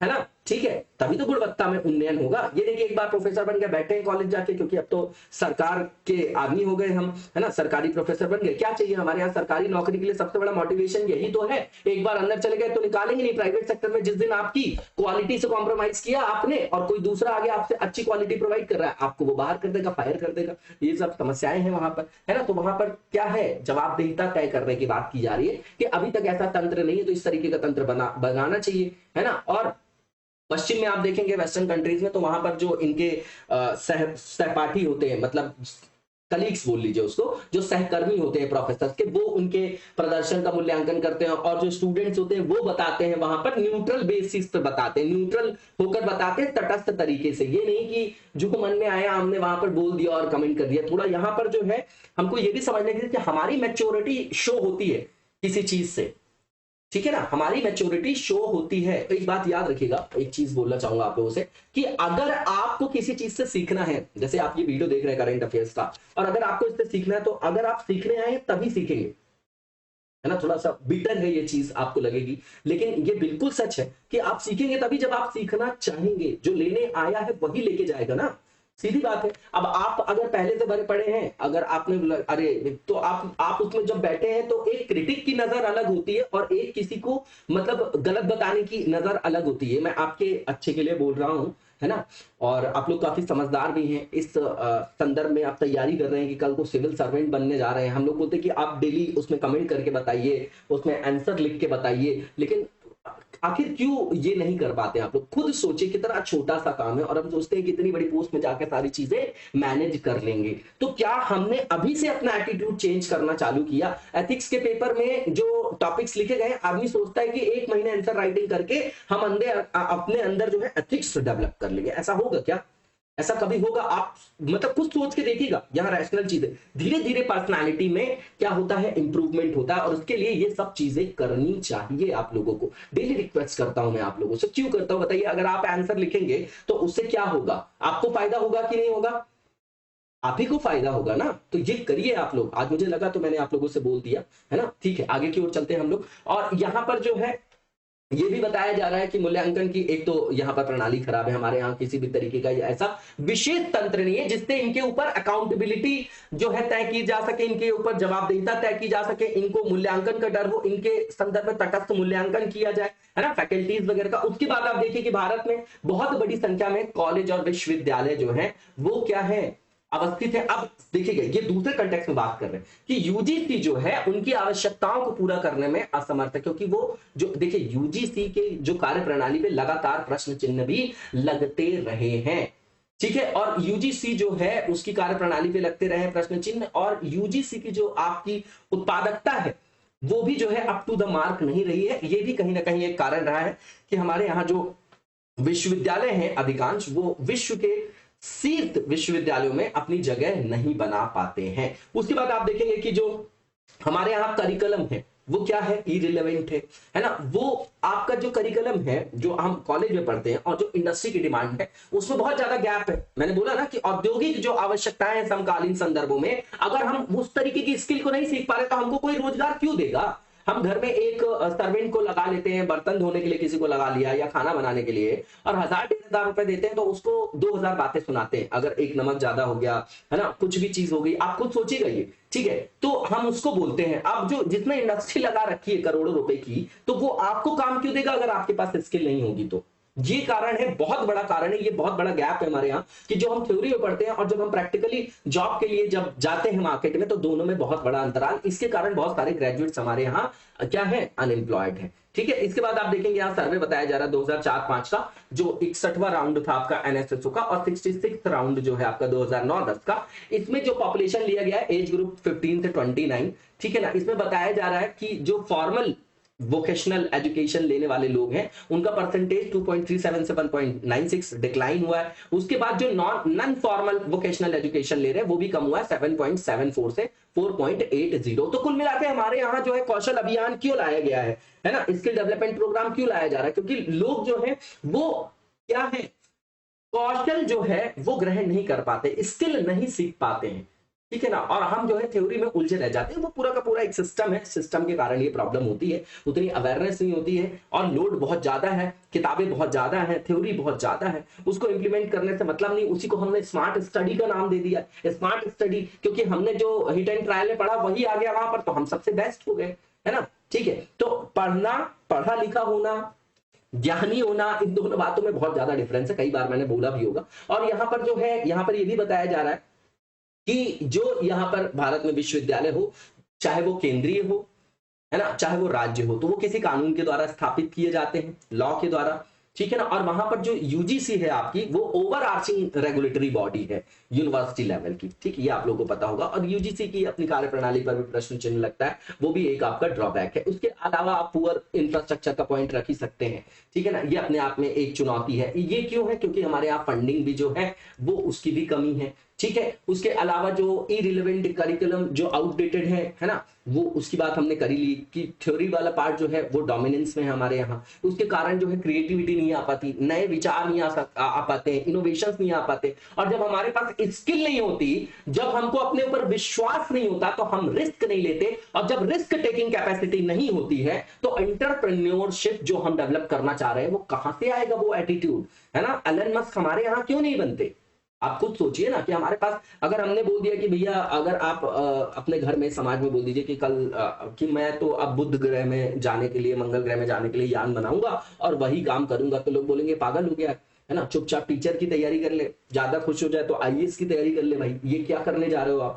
है ना। ठीक है, तभी तो गुणवत्ता में उन्नयन होगा। ये देखिए, एक बार प्रोफेसर बन के बैठे हैं कॉलेज जाके, क्योंकि अब तो सरकार के आदमी हो गए हम, है ना, सरकारी प्रोफेसर बन गए। क्या चाहिए हमारे यहाँ सरकारी नौकरी के लिए? सबसे बड़ा मोटिवेशन यही तो है, एक बार अंदर चले गए तो निकालेंगे नहीं। प्राइवेट सेक्टर में जिस दिन आपकी क्वालिटी से कॉम्प्रोमाइज किया आपने और कोई दूसरा आगे आपसे अच्छी क्वालिटी प्रोवाइड कर रहा है, आपको वो बाहर कर देगा, फायर कर देगा। ये सब समस्याएं हैं वहां पर, है ना। तो वहां पर क्या है, जवाबदेहिता तय करने की बात की जा रही है कि अभी तक ऐसा तंत्र नहीं है, तो इस तरीके का तंत्र बनाना चाहिए, है ना। और पश्चिम में आप देखेंगे, वेस्टर्न कंट्रीज में, तो वहां पर जो इनके सहपाठी होते हैं, मतलब कलीग्स बोल लीजिए उसको, जो सहकर्मी होते हैं प्रोफेसर के, वो उनके प्रदर्शन का मूल्यांकन करते हैं, और जो स्टूडेंट्स होते हैं वो बताते हैं, वहां पर न्यूट्रल बेसिस पर बताते हैं, न्यूट्रल होकर बताते हैं, तटस्थ तरीके से। ये नहीं कि जो मन में आया हमने वहां पर बोल दिया और कमेंट कर दिया। थोड़ा यहाँ पर जो है हमको ये भी समझने की कि हमारी मैच्योरिटी शो होती है किसी चीज से, ठीक है ना, हमारी मैच्योरिटी शो होती है। तो एक बात याद रखिएगा, एक चीज बोलना चाहूंगा आप लोगों से कि अगर आपको किसी चीज से सीखना है, जैसे आप ये वीडियो देख रहे हैं करंट अफेयर्स का, और अगर आपको इससे सीखना है, तो अगर आप सीखने आए तभी सीखेंगे, है ना। थोड़ा सा बिटर है ये चीज, आपको लगेगी, लेकिन ये बिल्कुल सच है कि आप सीखेंगे तभी जब आप सीखना चाहेंगे। जो लेने आया है वही लेके जाएगा ना, सीधी बात है। अब आप अगर पहले से भरे पड़े हैं, अगर आपने अरे, तो आप उसमें जब बैठे हैं तो एक क्रिटिक की नजर अलग होती है और एक किसी को मतलब गलत बताने की नजर अलग होती है। मैं आपके अच्छे के लिए बोल रहा हूं, है ना, और आप लोग काफी समझदार भी हैं। इस संदर्भ में आप तैयारी कर रहे हैं कि कल को सिविल सर्वेंट बनने जा रहे हैं। हम लोग बोलते हैं कि आप डेली उसमें कमेंट करके बताइए, उसमें आंसर लिख के बताइए, लेकिन आखिर क्यों ये नहीं कर पाते आप लोग? खुद सोचिए, कितना छोटा सा काम है और हम सोचते हैं कि इतनी बड़ी पोस्ट में जाकर सारी चीजें मैनेज कर लेंगे। तो क्या हमने अभी से अपना एटीट्यूड चेंज करना चालू किया? एथिक्स के पेपर में जो टॉपिक्स लिखे गए, आदमी सोचता है कि 1 महीने आंसर राइटिंग करके हम अपने अंदर जो है एथिक्स डेवलप कर लेंगे। ऐसा होगा क्या? ऐसा कभी होगा? आप मतलब कुछ सोच के देखिएगा। यहाँ रैशनल चीजें, धीरे धीरे पर्सनालिटी में क्या होता है, इंप्रूवमेंट होता है, और उसके लिए ये सब चीजें करनी चाहिए आप लोगों को। डेली रिक्वेस्ट करता हूं मैं आप लोगों से। क्यों करता हूं बताइए? अगर आप आंसर लिखेंगे तो उससे क्या होगा? आपको फायदा होगा कि नहीं होगा? आप ही को फायदा होगा ना। तो ये करिए आप लोग। आज मुझे लगा तो मैंने आप लोगों से बोल दिया, है ना। ठीक है, आगे की ओर चलते हैं हम लोग। और यहाँ पर जो है ये भी बताया जा रहा है कि मूल्यांकन की एक तो यहाँ पर प्रणाली खराब है। हमारे यहाँ किसी भी तरीके का ऐसा विशेष तंत्र नहीं है जिससे इनके ऊपर अकाउंटेबिलिटी जो है तय की जा सके, इनके ऊपर जवाबदेहिता तय की जा सके, इनको मूल्यांकन का डर हो, इनके संदर्भ में तटस्थ मूल्यांकन किया जाए, है ना, फैकल्टीज वगैरह का। उसके बाद आप देखिए कि भारत में बहुत बड़ी संख्या में कॉलेज और विश्वविद्यालय जो है वो क्या है, अवस्थित है। अब देखिएगा, ये दूसरे कंटेक्स्ट में बात कर रहे हैं कि यूजीसी जो है उनकी आवश्यकताओं को पूरा करने में असमर्थ है, क्योंकि वो जो देखिए यूजीसी के जो कार्य प्रणाली पे लगातार प्रश्न चिन्ह भी लगते रहे हैं। ठीक है। और यूजीसी जो है उसकी कार्यप्रणाली पे लगते रहे प्रश्न चिन्ह, और यूजीसी की जो आपकी उत्पादकता है वो भी जो है अप टू द मार्क नहीं रही है। ये भी कहीं ना कहीं एक कारण रहा है कि हमारे यहाँ जो विश्वविद्यालय हैं अधिकांश, वो विश्व के शीर्ष विश्वविद्यालयों में अपनी जगह नहीं बना पाते हैं। उसके बाद आप देखेंगे कि जो हमारे यहाँ करिकुलम है वो क्या है, इरिलेवेंट है ना। वो आपका जो करिकुलम है जो हम कॉलेज में पढ़ते हैं और जो इंडस्ट्री की डिमांड है उसमें बहुत ज्यादा गैप है। मैंने बोला ना कि औद्योगिक जो आवश्यकताएं हैं समकालीन संदर्भों में, अगर हम उस तरीके की स्किल को नहीं सीख पा रहे तो हमको कोई रोजगार क्यों देगा। हम घर में एक सर्वेंट को लगा लेते हैं, बर्तन धोने के लिए किसी को लगा लिया या खाना बनाने के लिए, और 1000-1500 रुपए देते हैं तो उसको 2000 बातें सुनाते हैं। अगर एक नमक ज्यादा हो गया है ना, कुछ भी चीज हो गई, आप खुद सोचिएगा ये, ठीक है, तो हम उसको बोलते हैं। अब जो जिसने इंडस्ट्री लगा रखी है करोड़ों रुपए की, तो वो आपको काम क्यों देगा अगर आपके पास स्किल नहीं होगी तो। ये कारण है, बहुत बड़ा कारण है, ये बहुत बड़ा गैप है हमारे यहाँ कि जो हम थ्योरी में पढ़ते हैं और जब हम प्रैक्टिकली जॉब के लिए जब जाते हैं मार्केट में तो दोनों में बहुत बड़ा अंतराल। इसके कारण बहुत सारे ग्रेजुएट्स हमारे यहाँ क्या है, अनएम्प्लॉयड है। ठीक है। इसके बाद आप देखेंगे यहाँ सर्वे बताया जा रहा है 2004-05 का, जो 61वां राउंड था आपका एनएसएसओ का, और 66 राउंड जो है आपका 2009-10 का। इसमें जो पॉपुलेशन लिया गया है एज ग्रुप 15 से 29, ठीक है ना। इसमें बताया जा रहा है कि जो फॉर्मल वोकेशनल एजुकेशन लेने वाले लोग हैं उनका परसेंटेज 2.37 से 1.96 डिक्लाइन हुआ है। उसके बाद जो नॉन फॉर्मल वोकेशनल एजुकेशन ले रहे हैं वो भी कम हुआ है 7.74 से 4.80। तो कुल मिला के हमारे यहाँ जो है कौशल अभियान क्यों लाया गया है ना, स्किल डेवलपमेंट प्रोग्राम क्यों लाया जा रहा है, क्योंकि लोग जो है वो क्या है, कौशल जो है वो ग्रहण नहीं कर पाते, स्किल नहीं सीख पाते हैं, ठीक है ना। और हम जो है थ्योरी में उलझे रह जाते हैं। वो पूरा का पूरा एक सिस्टम है, सिस्टम के कारण ये प्रॉब्लम होती है, उतनी अवेयरनेस नहीं होती है, और लोड बहुत ज्यादा है, किताबें बहुत ज्यादा है, थ्योरी बहुत ज्यादा है, उसको इंप्लीमेंट करने से मतलब नहीं। उसी को हमने स्मार्ट स्टडी का नाम दे दिया, स्मार्ट स्टडी, क्योंकि हमने जो हिट एंड ट्रायल में पढ़ा वही आ गया वहां पर, तो हम सबसे बेस्ट हो गए, है ना। ठीक है। तो पढ़ना, पढ़ा लिखा होना, ज्ञानी होना, इन दोनों बातों में बहुत ज्यादा डिफरेंस है, कई बार मैंने बोला भी होगा। और यहाँ पर जो है, यहाँ पर ये भी बताया जा रहा है कि जो यहाँ पर भारत में विश्वविद्यालय हो, चाहे वो केंद्रीय हो, है ना, चाहे वो राज्य हो, तो वो किसी कानून के द्वारा स्थापित किए जाते हैं, लॉ के द्वारा, ठीक है ना। और वहां पर जो यूजीसी है आपकी, वो ओवर आर्चिंग रेगुलेटरी बॉडी है यूनिवर्सिटी लेवल की, ठीक है, ये आप लोगों को पता होगा। और यूजीसी की अपनी कार्यप्रणाली पर भी प्रश्न चिन्ह लगता है, वो भी एक आपका ड्रॉबैक है। उसके अलावा आप पुअर इंफ्रास्ट्रक्चर का पॉइंट रख ही सकते हैं, ठीक है ना, ये अपने आप में एक चुनौती है। ये क्यों है, क्योंकि हमारे यहाँ फंडिंग भी जो है वो उसकी भी कमी है, ठीक है। उसके अलावा जो इरिलेवेंट करिकुलम जो आउटडेटेड है ना, वो उसकी बात हमने करी ली कि थ्योरी वाला पार्ट जो है वो डोमिनेंस में है हमारे यहाँ। उसके कारण जो है क्रिएटिविटी नहीं आ पाती, नए विचार नहीं आ पाते हैं, इनोवेशंस नहीं आ पाते। और जब हमारे पास स्किल नहीं होती, जब हमको अपने ऊपर विश्वास नहीं होता, तो हम रिस्क नहीं लेते, और जब रिस्क टेकिंग कैपेसिटी नहीं होती है तो एंटरप्रेन्योरशिप जो हम डेवलप करना चाह रहे हैं वो कहां से आएगा, वो एटीट्यूड, है ना। एलन मस्क हमारे यहाँ क्यों नहीं बनते, आप खुद सोचिए ना। कि हमारे पास अगर हमने बोल दिया कि भैया, अगर आप अपने घर में समाज में बोल दीजिए कि कल कि मैं तो अब बुध ग्रह में जाने के लिए, मंगल ग्रह में जाने के लिए यान बनाऊंगा और वही काम करूंगा, तो लोग बोलेंगे पागल हो गया है ना। चुपचाप टीचर की तैयारी कर ले, ज्यादा खुश हो जाए तो आईएएस की तैयारी कर ले। भाई ये क्या करने जा रहे हो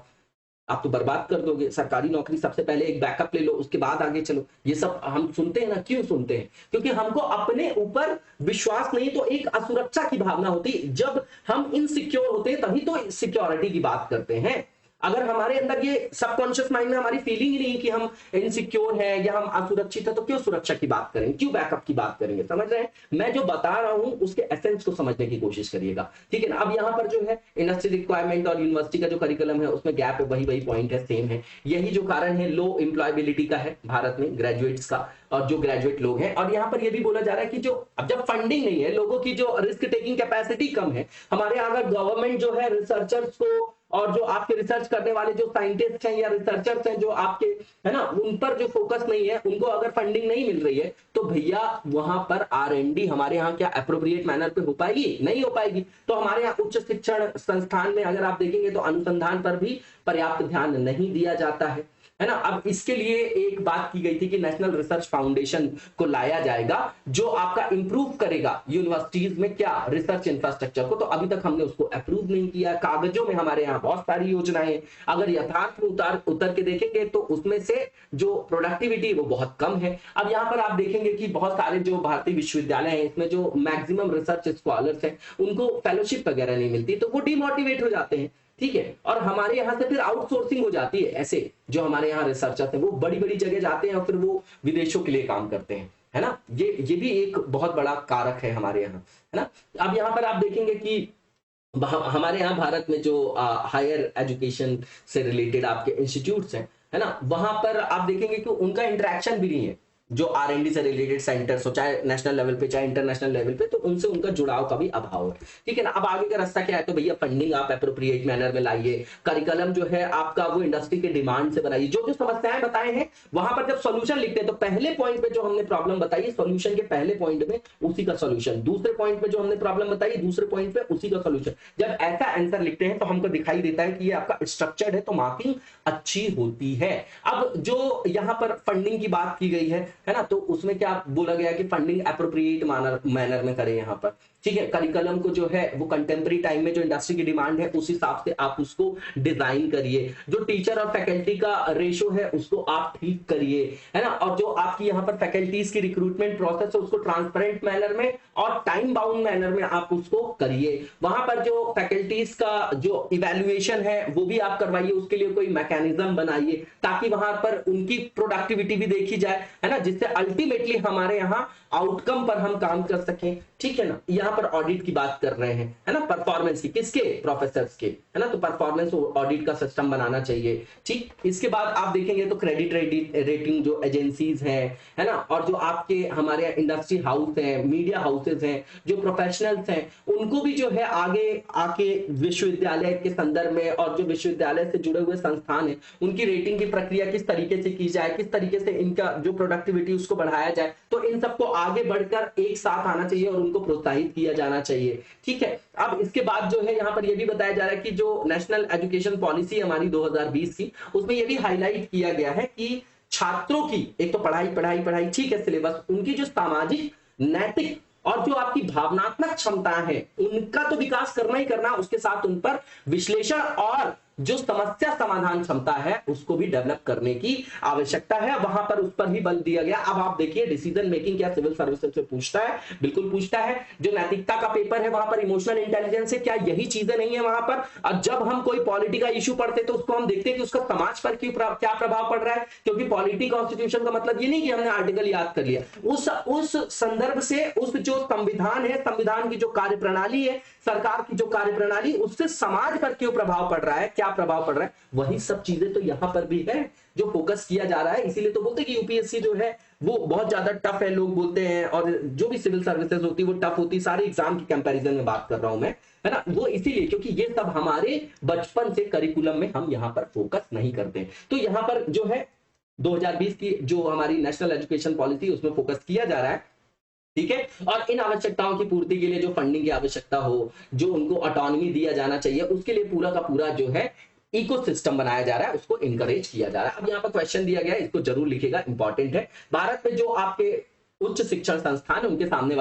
आप तो बर्बाद कर दोगे। सरकारी नौकरी सबसे पहले एक बैकअप ले लो, उसके बाद आगे चलो। ये सब हम सुनते हैं ना, क्यों सुनते हैं, क्योंकि हमको अपने ऊपर विश्वास नहीं, तो एक असुरक्षा की भावना होती। जब हम इनसिक्योर होते हैं तभी तो सिक्योरिटी की बात करते हैं। अगर हमारे अंदर ये सबकॉन्शियस माइंड में हमारी फीलिंग ही नहीं कि हम इनसिक्योर है या हम असुरक्षित है, तो क्यों सुरक्षा की बात करेंगे, क्यों बैकअप की बात करेंगे। समझ रहे हैं, मैं जो बता रहा हूं उसके एसेंस को समझने की कोशिश करिएगा, ठीक है ना। अब यहाँ पर जो है इंडस्ट्री रिक्वायरमेंट और यूनिवर्सिटी का जो करिकुलम है उसमें गैप है, वही पॉइंट है, सेम है। यही जो कारण है लो एम्प्लॉयबिलिटी का है भारत में, ग्रेजुएट्स का, और जो ग्रेजुएट लोग हैं। और यहाँ पर यह भी बोला जा रहा है कि जो अब जब फंडिंग नहीं है, लोगों की जो रिस्क टेकिंग कैपेसिटी कम है, हमारे यहाँ अगर गवर्नमेंट जो है रिसर्चर्स को, और जो आपके रिसर्च करने वाले जो साइंटिस्ट हैं या रिसर्चर्स हैं जो आपके, है ना, उन पर जो फोकस नहीं है, उनको अगर फंडिंग नहीं मिल रही है, तो भैया वहां पर R&D हमारे यहाँ क्या एप्रोप्रिएट मैनर पे हो पाएगी, नहीं हो पाएगी। तो हमारे यहाँ उच्च शिक्षण संस्थान में अगर आप देखेंगे तो अनुसंधान पर भी पर्याप्त ध्यान नहीं दिया जाता है। है ना। अब इसके लिए एक बात की गई थी कि नेशनल रिसर्च फाउंडेशन को लाया जाएगा जो आपका इंप्रूव करेगा यूनिवर्सिटीज में क्या रिसर्च इंफ्रास्ट्रक्चर को। तो अभी तक हमने उसको अप्रूव नहीं किया। कागजों में हमारे यहाँ बहुत सारी योजनाएं हैं, अगर यथार्थ में उतर के देखेंगे तो उसमें से जो प्रोडक्टिविटी वो बहुत कम है। अब यहाँ पर आप देखेंगे कि बहुत सारे जो भारतीय विश्वविद्यालय हैं इसमें जो मैक्सिमम रिसर्च स्कॉलर्स हैं उनको फेलोशिप वगैरह नहीं मिलती, तो वो डिमोटिवेट हो जाते हैं। ठीक है, और हमारे यहाँ से फिर आउटसोर्सिंग हो जाती है। ऐसे जो हमारे यहाँ रिसर्चर्स हैं वो बड़ी बड़ी जगह जाते हैं और फिर वो विदेशों के लिए काम करते हैं, है ना। ये भी एक बहुत बड़ा कारक है हमारे यहाँ, है ना। अब यहाँ पर आप देखेंगे कि हमारे यहाँ भारत में जो हायर एजुकेशन से रिलेटेड आपके इंस्टीट्यूट्स हैं, है ना, वहां पर आप देखेंगे कि उनका इंटरेक्शन भी नहीं है। जो R&D से रिलेटेड सेंटर्स हो, चाहे नेशनल लेवल पे चाहे इंटरनेशनल लेवल पे, तो उनसे उनका जुड़ाव का भी अभाव है। ठीक है ना। अब आगे का रास्ता क्या है, तो भैया फंडिंग आप एप्रोप्रिएट मैनर में लाइए, करिकुलम जो है आपका वो इंडस्ट्री के डिमांड से बनाइए। जो जो समस्याएं बताए हैं वहां पर जब सोल्यूशन लिखते हैं तो पहले पॉइंट पे जो हमने प्रॉब्लम बताई सोल्यूशन के पहले पॉइंट में उसी का सोल्यूशन, दूसरे पॉइंट पे जो हमने प्रॉब्लम बताई दूसरे पॉइंट पे उसी का सोल्यूशन। जब ऐसा आंसर लिखते हैं तो हमको दिखाई देता है कि ये आपका स्ट्रक्चर्ड है, तो मार्किंग अच्छी होती है। अब जो यहाँ पर फंडिंग की बात की गई है ना, तो उसमें क्या बोला गया कि फंडिंग एप्रोप्रिएट मैनर में करें यहाँ पर। ठीक है, करिकुलम को जो है वो कंटेम्प्रेरी टाइम में जो इंडस्ट्री की डिमांड है उस हिसाब से आप उसको डिजाइन करिए। जो टीचर और फैकल्टी का रेशो है उसको आप ठीक करिए, है ना। और जो आपकी यहाँ पर फैकल्टीज की रिक्रूटमेंट प्रोसेस है उसको ट्रांसपेरेंट मैनर में और टाइम बाउंड मैनर में आप उसको करिए। वहां पर जो फैकल्टीज का जो इवैल्यूएशन है वो भी आप करवाइए, उसके लिए कोई मैकेनिज्म बनाइए ताकि वहां पर उनकी प्रोडक्टिविटी भी देखी जाए, है ना, जिससे अल्टीमेटली हमारे यहाँ आउटकम पर हम काम कर सकें। ठीक है ना। यहाँ पर ऑडिट की बात कर रहे हैं, है ना, परफॉर्मेंस की, किसके, प्रोफेसर्स के, है ना। तो परफॉर्मेंस ऑडिट का सिस्टम बनाना चाहिए। ठीक, इसके बाद आप देखेंगे तो क्रेडिट रेटिंग जो एजेंसीज हैं, है ना, और जो आपके हमारे इंडस्ट्री हाउस हैं, मीडिया हाउसेज हैं, जो प्रोफेशनल्स हैं, उनको भी जो है आगे आके विश्वविद्यालय के संदर्भ में और जो विश्वविद्यालय से जुड़े हुए संस्थान है उनकी रेटिंग की प्रक्रिया किस तरीके से की जाए, किस तरीके से इनका जो प्रोडक्टिविटी उसको बढ़ाया जाए, तो इन सबको आगे बढ़कर एक साथ आना चाहिए और उनको प्रोत्साहित किया जाना चाहिए। ठीक है। अब इसके बाद जो है यहाँ पर यह भी बताया जा रहा है कि जो नेशनल एजुकेशन पॉलिसी हमारी 2020 की, उसमें यह भी हाईलाइट किया गया है कि छात्रों की एक तो पढ़ाई पढ़ाई पढ़ाई, ठीक है, सिलेबस, उनकी जो सामाजिक, नैतिक और जो आपकी भावनात्मक क्षमता है उनका तो विकास करना ही करना, उसके साथ उन पर विश्लेषण और जो समस्या समाधान क्षमता है उसको भी डेवलप करने की आवश्यकता है। वहां पर उस पर ही बल दिया गया। अब आप देखिए डिसीजन मेकिंग क्या सिविल सर्विसेज से पूछता है, बिल्कुल पूछता है। जो नैतिकता का पेपर है वहां पर इमोशनल इंटेलिजेंस है, क्या यही चीजें नहीं है वहां पर। और जब हम कोई पॉलिटी का इश्यू पढ़ते तो उसको हम देखते हैं कि उसका समाज पर क्या प्रभाव पड़ रहा है, क्योंकि पॉलिटी कॉन्स्टिट्यूशन का मतलब ये नहीं कि हमने आर्टिकल याद कर लिया, उस संदर्भ से उस जो संविधान है, संविधान की जो कार्यप्रणाली है, सरकार की जो कार्यप्रणाली, उससे समाज पर क्यों प्रभाव पड़ रहा है, क्या प्रभाव पड़ रहा है, वही सब चीजें तो यहां पर भी है जो फोकस किया जा रहा है। इसीलिए तो बोलते हैं कि यूपीएससी जो है वो बहुत ज्यादा टफ है, लोग बोलते हैं, और जो भी सिविल सर्विसेज होती है वो टफ होती है, सारे एग्जाम की कंपैरिजन में बात कर रहा हूं मैं, है ना। वो इसीलिए क्योंकि ये सब हमारे बचपन से करिकुलम में हम यहाँ पर फोकस नहीं करते। तो यहाँ पर जो है 2020 की जो हमारी नेशनल एजुकेशन पॉलिसी उसमें फोकस किया जा रहा है। ठीक है। और इन आवश्यकताओं की पूर्ति के लिए जो फंडिंग की आवश्यकता हो, जो उनको ऑटोनॉमी दिया जाना चाहिए, उसके लिए पूरा का पूरा जो है इकोसिस्टम बनाया जा रहा है, उसको इनकरेज किया जा रहा है। अब यहाँ पर क्वेश्चन दिया गया है, इसको जरूर लिखेगा, इंपॉर्टेंट है। भारत में जो आपके उच्च शिक्षण संस्थान है उनके सामने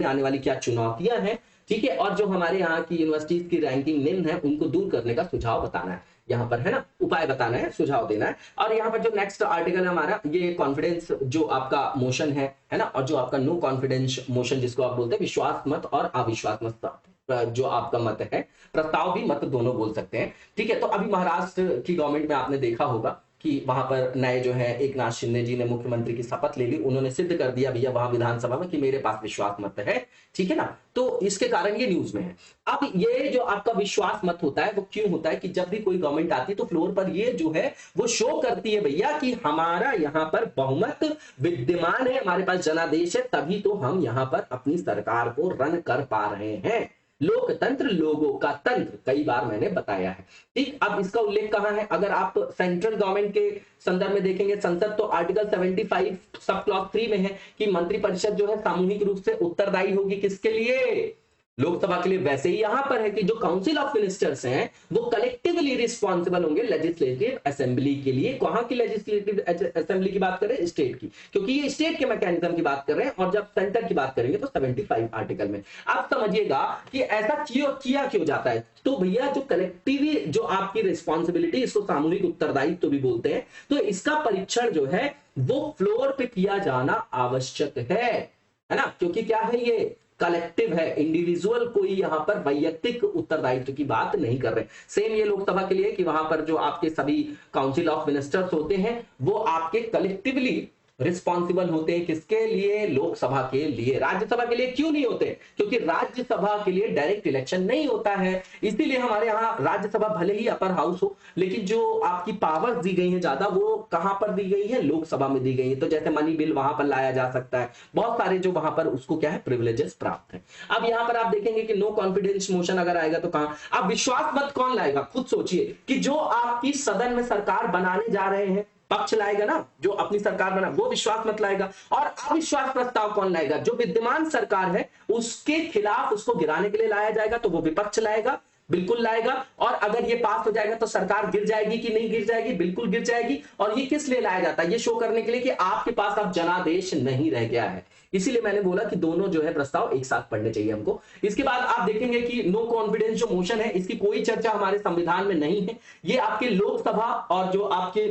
आने वाली क्या चुनौतियां हैं, ठीक है, और जो हमारे यहाँ की यूनिवर्सिटीज की रैंकिंग निम्न है उनको दूर करने का सुझाव बताना है यहाँ पर, है ना, उपाय बताना है, सुझाव देना है। और यहाँ पर जो नेक्स्ट आर्टिकल है हमारा, ये कॉन्फिडेंस जो आपका मोशन है ना, और जो आपका नो कॉन्फिडेंस मोशन जिसको आप बोलते हैं, विश्वास मत और अविश्वास मत, जो आपका मत है, प्रस्ताव भी मत दोनों बोल सकते हैं। ठीक है। तो अभी महाराष्ट्र की गवर्नमेंट में आपने देखा होगा कि वहां पर नए जो है एकनाथ शिंदे जी ने मुख्यमंत्री की शपथ ले ली, उन्होंने सिद्ध कर दिया भैया वहां विधानसभा में कि मेरे पास विश्वास मत है। ठीक है ना। तो इसके कारण ये न्यूज में है। अब ये जो आपका विश्वास मत होता है वो क्यों होता है कि जब भी कोई गवर्नमेंट आती है तो फ्लोर पर ये जो है वो शो करती है भैया कि हमारा यहाँ पर बहुमत विद्यमान है, हमारे पास जनादेश है, तभी तो हम यहाँ पर अपनी सरकार को रन कर पा रहे हैं। लोकतंत्र लोगों का तंत्र, कई बार मैंने बताया है। ठीक। अब इसका उल्लेख कहां है, अगर आप सेंट्रल गवर्नमेंट के संदर्भ में देखेंगे, संसद तो आर्टिकल 75 सब क्लॉज 3 में है कि मंत्रिपरिषद जो है सामूहिक रूप से उत्तरदायी होगी, किसके लिए, लोकसभा के लिए वैसे ही यहां पर है कि जो काउंसिल ऑफ मिनिस्टर्स हैं वो कलेक्टिवली रिस्पॉन्सिबल होंगे लेजिस्लेटिव असेंबली के लिए। कहां की लेजिस्लेटिव असेंबली की बात करें? स्टेट की, क्योंकि ये स्टेट के मैकेनिज्म की बात कर रहे हैं। और जब सेंटर की बात करेंगे तो 75 आर्टिकल में। आप समझिएगा कि ऐसा किया क्यों जाता है। तो भैया जो कलेक्टिवली जो आपकी रिस्पॉन्सिबिलिटी, इसको सामूहिक उत्तरदायित्व भी बोलते हैं, तो इसका परीक्षण जो है वो फ्लोर पे किया जाना आवश्यक है ना, क्योंकि क्या है, ये कलेक्टिव है, इंडिविजुअल कोई यहां पर वैयक्तिक उत्तरदायित्व की बात नहीं कर रहे। सेम ये लोकसभा के लिए कि वहां पर जो आपके सभी काउंसिल ऑफ मिनिस्टर्स होते हैं वो आपके कलेक्टिवली रिस्पॉन्सिबल होते हैं। किसके लिए? लोकसभा के लिए। राज्यसभा के लिए क्यों नहीं होते? क्योंकि राज्यसभा के लिए डायरेक्ट इलेक्शन नहीं होता है, इसीलिए हमारे यहाँ राज्यसभा भले ही अपर हाउस हो, लेकिन जो आपकी पावर्स दी गई है ज्यादा, वो कहां पर दी गई है? लोकसभा में दी गई है। तो जैसे मनी बिल वहां पर लाया जा सकता है, बहुत सारे जो वहां पर उसको क्या है, प्रिविलेजेस प्राप्त है। अब यहां पर आप देखेंगे कि नो कॉन्फिडेंस मोशन अगर आएगा तो कहां? अब विश्वास मत कौन लाएगा? खुद सोचिए कि जो आपकी सदन में सरकार बनाने जा रहे हैं, पक्ष लाएगा ना, जो अपनी सरकार बना, वो विश्वास मत लाएगा। और अविश्वास प्रस्ताव कौन लाएगा? जो विद्यमान सरकार है उसके खिलाफ उसको गिराने के लिए लाया जाएगा, तो वो विपक्ष लाएगा, बिल्कुल लाएगा। और अगर ये पास हो जाएगा तो सरकार गिर जाएगी कि नहीं गिर जाएगी? बिल्कुल गिर जाएगी। और ये किस लिए लाया जाता है? ये शो करने के लिए कि आपके पास अब जनादेश नहीं रह गया है। इसीलिए मैंने बोला कि दोनों जो है प्रस्ताव एक साथ पढ़ने चाहिए हमको। इसके बाद आप देखेंगे कि नो कॉन्फिडेंस जो मोशन है, इसकी कोई चर्चा हमारे संविधान में नहीं है। ये आपके लोकसभा और जो आपके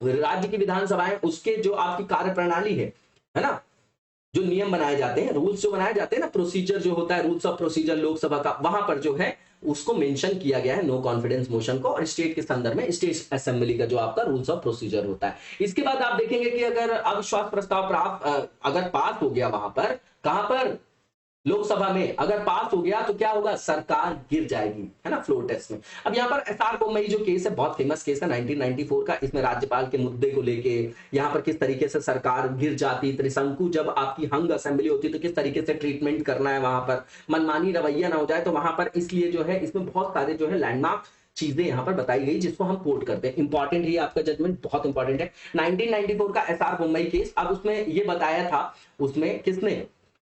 राज्य की विधानसभाएं, उसके जो आपकी कार्य प्रणाली है ना, जो नियम बनाए जाते हैं, रूल्स जो बनाए जाते हैं ना, प्रोसीजर जो होता है, रूल्स ऑफ प्रोसीजर लोकसभा का, वहां पर जो है उसको मेंशन किया गया है नो कॉन्फिडेंस मोशन को। और स्टेट के संदर्भ में स्टेट असेंबली का जो आपका रूल्स ऑफ प्रोसीजर होता है। इसके बाद आप देखेंगे कि अगर अविश्वास प्रस्ताव प्राप्त अगर पास हो गया, वहां पर कहां पर? लोकसभा में अगर पास हो गया तो क्या होगा? सरकार गिर जाएगी, है ना, फ्लोर टेस्ट में। अब यहाँ पर एसआर बोम्मई जो केस है, बहुत फेमस केस है 1994 का। इसमें राज्यपाल के मुद्दे को लेके यहाँ पर किस तरीके से सरकार गिर जाती, त्रिशंकु जब आपकी हंग असेंबली होती तो किस तरीके से ट्रीटमेंट करना है, वहां पर मनमानी रवैया ना हो जाए, तो वहां पर इसलिए जो है इसमें बहुत सारे जो है लैंडमार्क चीजें यहां पर बताई गई, जिसको हम कोट करते हैं। इंपॉर्टेंट है आपका जजमेंट, बहुत इंपॉर्टेंट है। 1994 का एसआर बोम्मई केस। अब उसमें ये बताया था, उसमें किसने?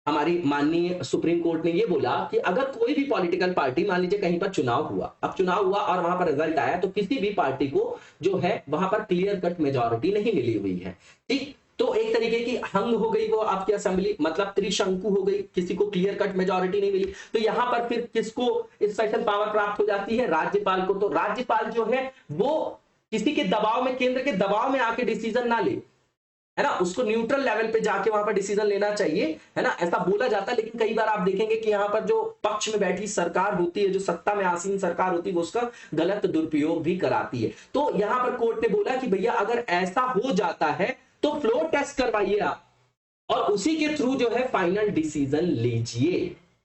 हमारी माननीय सुप्रीम कोर्ट ने ये बोला कि अगर कोई भी पॉलिटिकल पार्टी, मान लीजिए कहीं पर चुनाव हुआ, अब चुनाव हुआ और वहां पर रिजल्ट आया, तो किसी भी पार्टी को जो है वहां पर क्लियर कट मेजॉरिटी नहीं मिली हुई है, ठीक, तो एक तरीके की हंग हो गई वो आपकी असेंबली, मतलब त्रिशंकु हो गई, किसी को क्लियर कट मेजॉरिटी नहीं मिली। तो यहां पर फिर किसको स्पेशल पावर प्राप्त हो जाती है? राज्यपाल को। तो राज्यपाल जो है वो किसी के दबाव में, केंद्र के दबाव में आके डिसीजन ना ले, है ना, उसको न्यूट्रल लेवल पे जाके वहां पर डिसीजन लेना चाहिए, है ना, ऐसा बोला जाता है। लेकिन कई बार आप देखेंगे कि यहाँ पर जो पक्ष में बैठी सरकार होती है, जो सत्ता में आसीन सरकार होती है, वो उसका गलत दुरुपयोग भी कराती है। तो यहां पर कोर्ट ने बोला कि भैया अगर ऐसा हो जाता है तो फ्लोर टेस्ट करवाइए आप, और उसी के थ्रू जो है फाइनल डिसीजन लीजिए,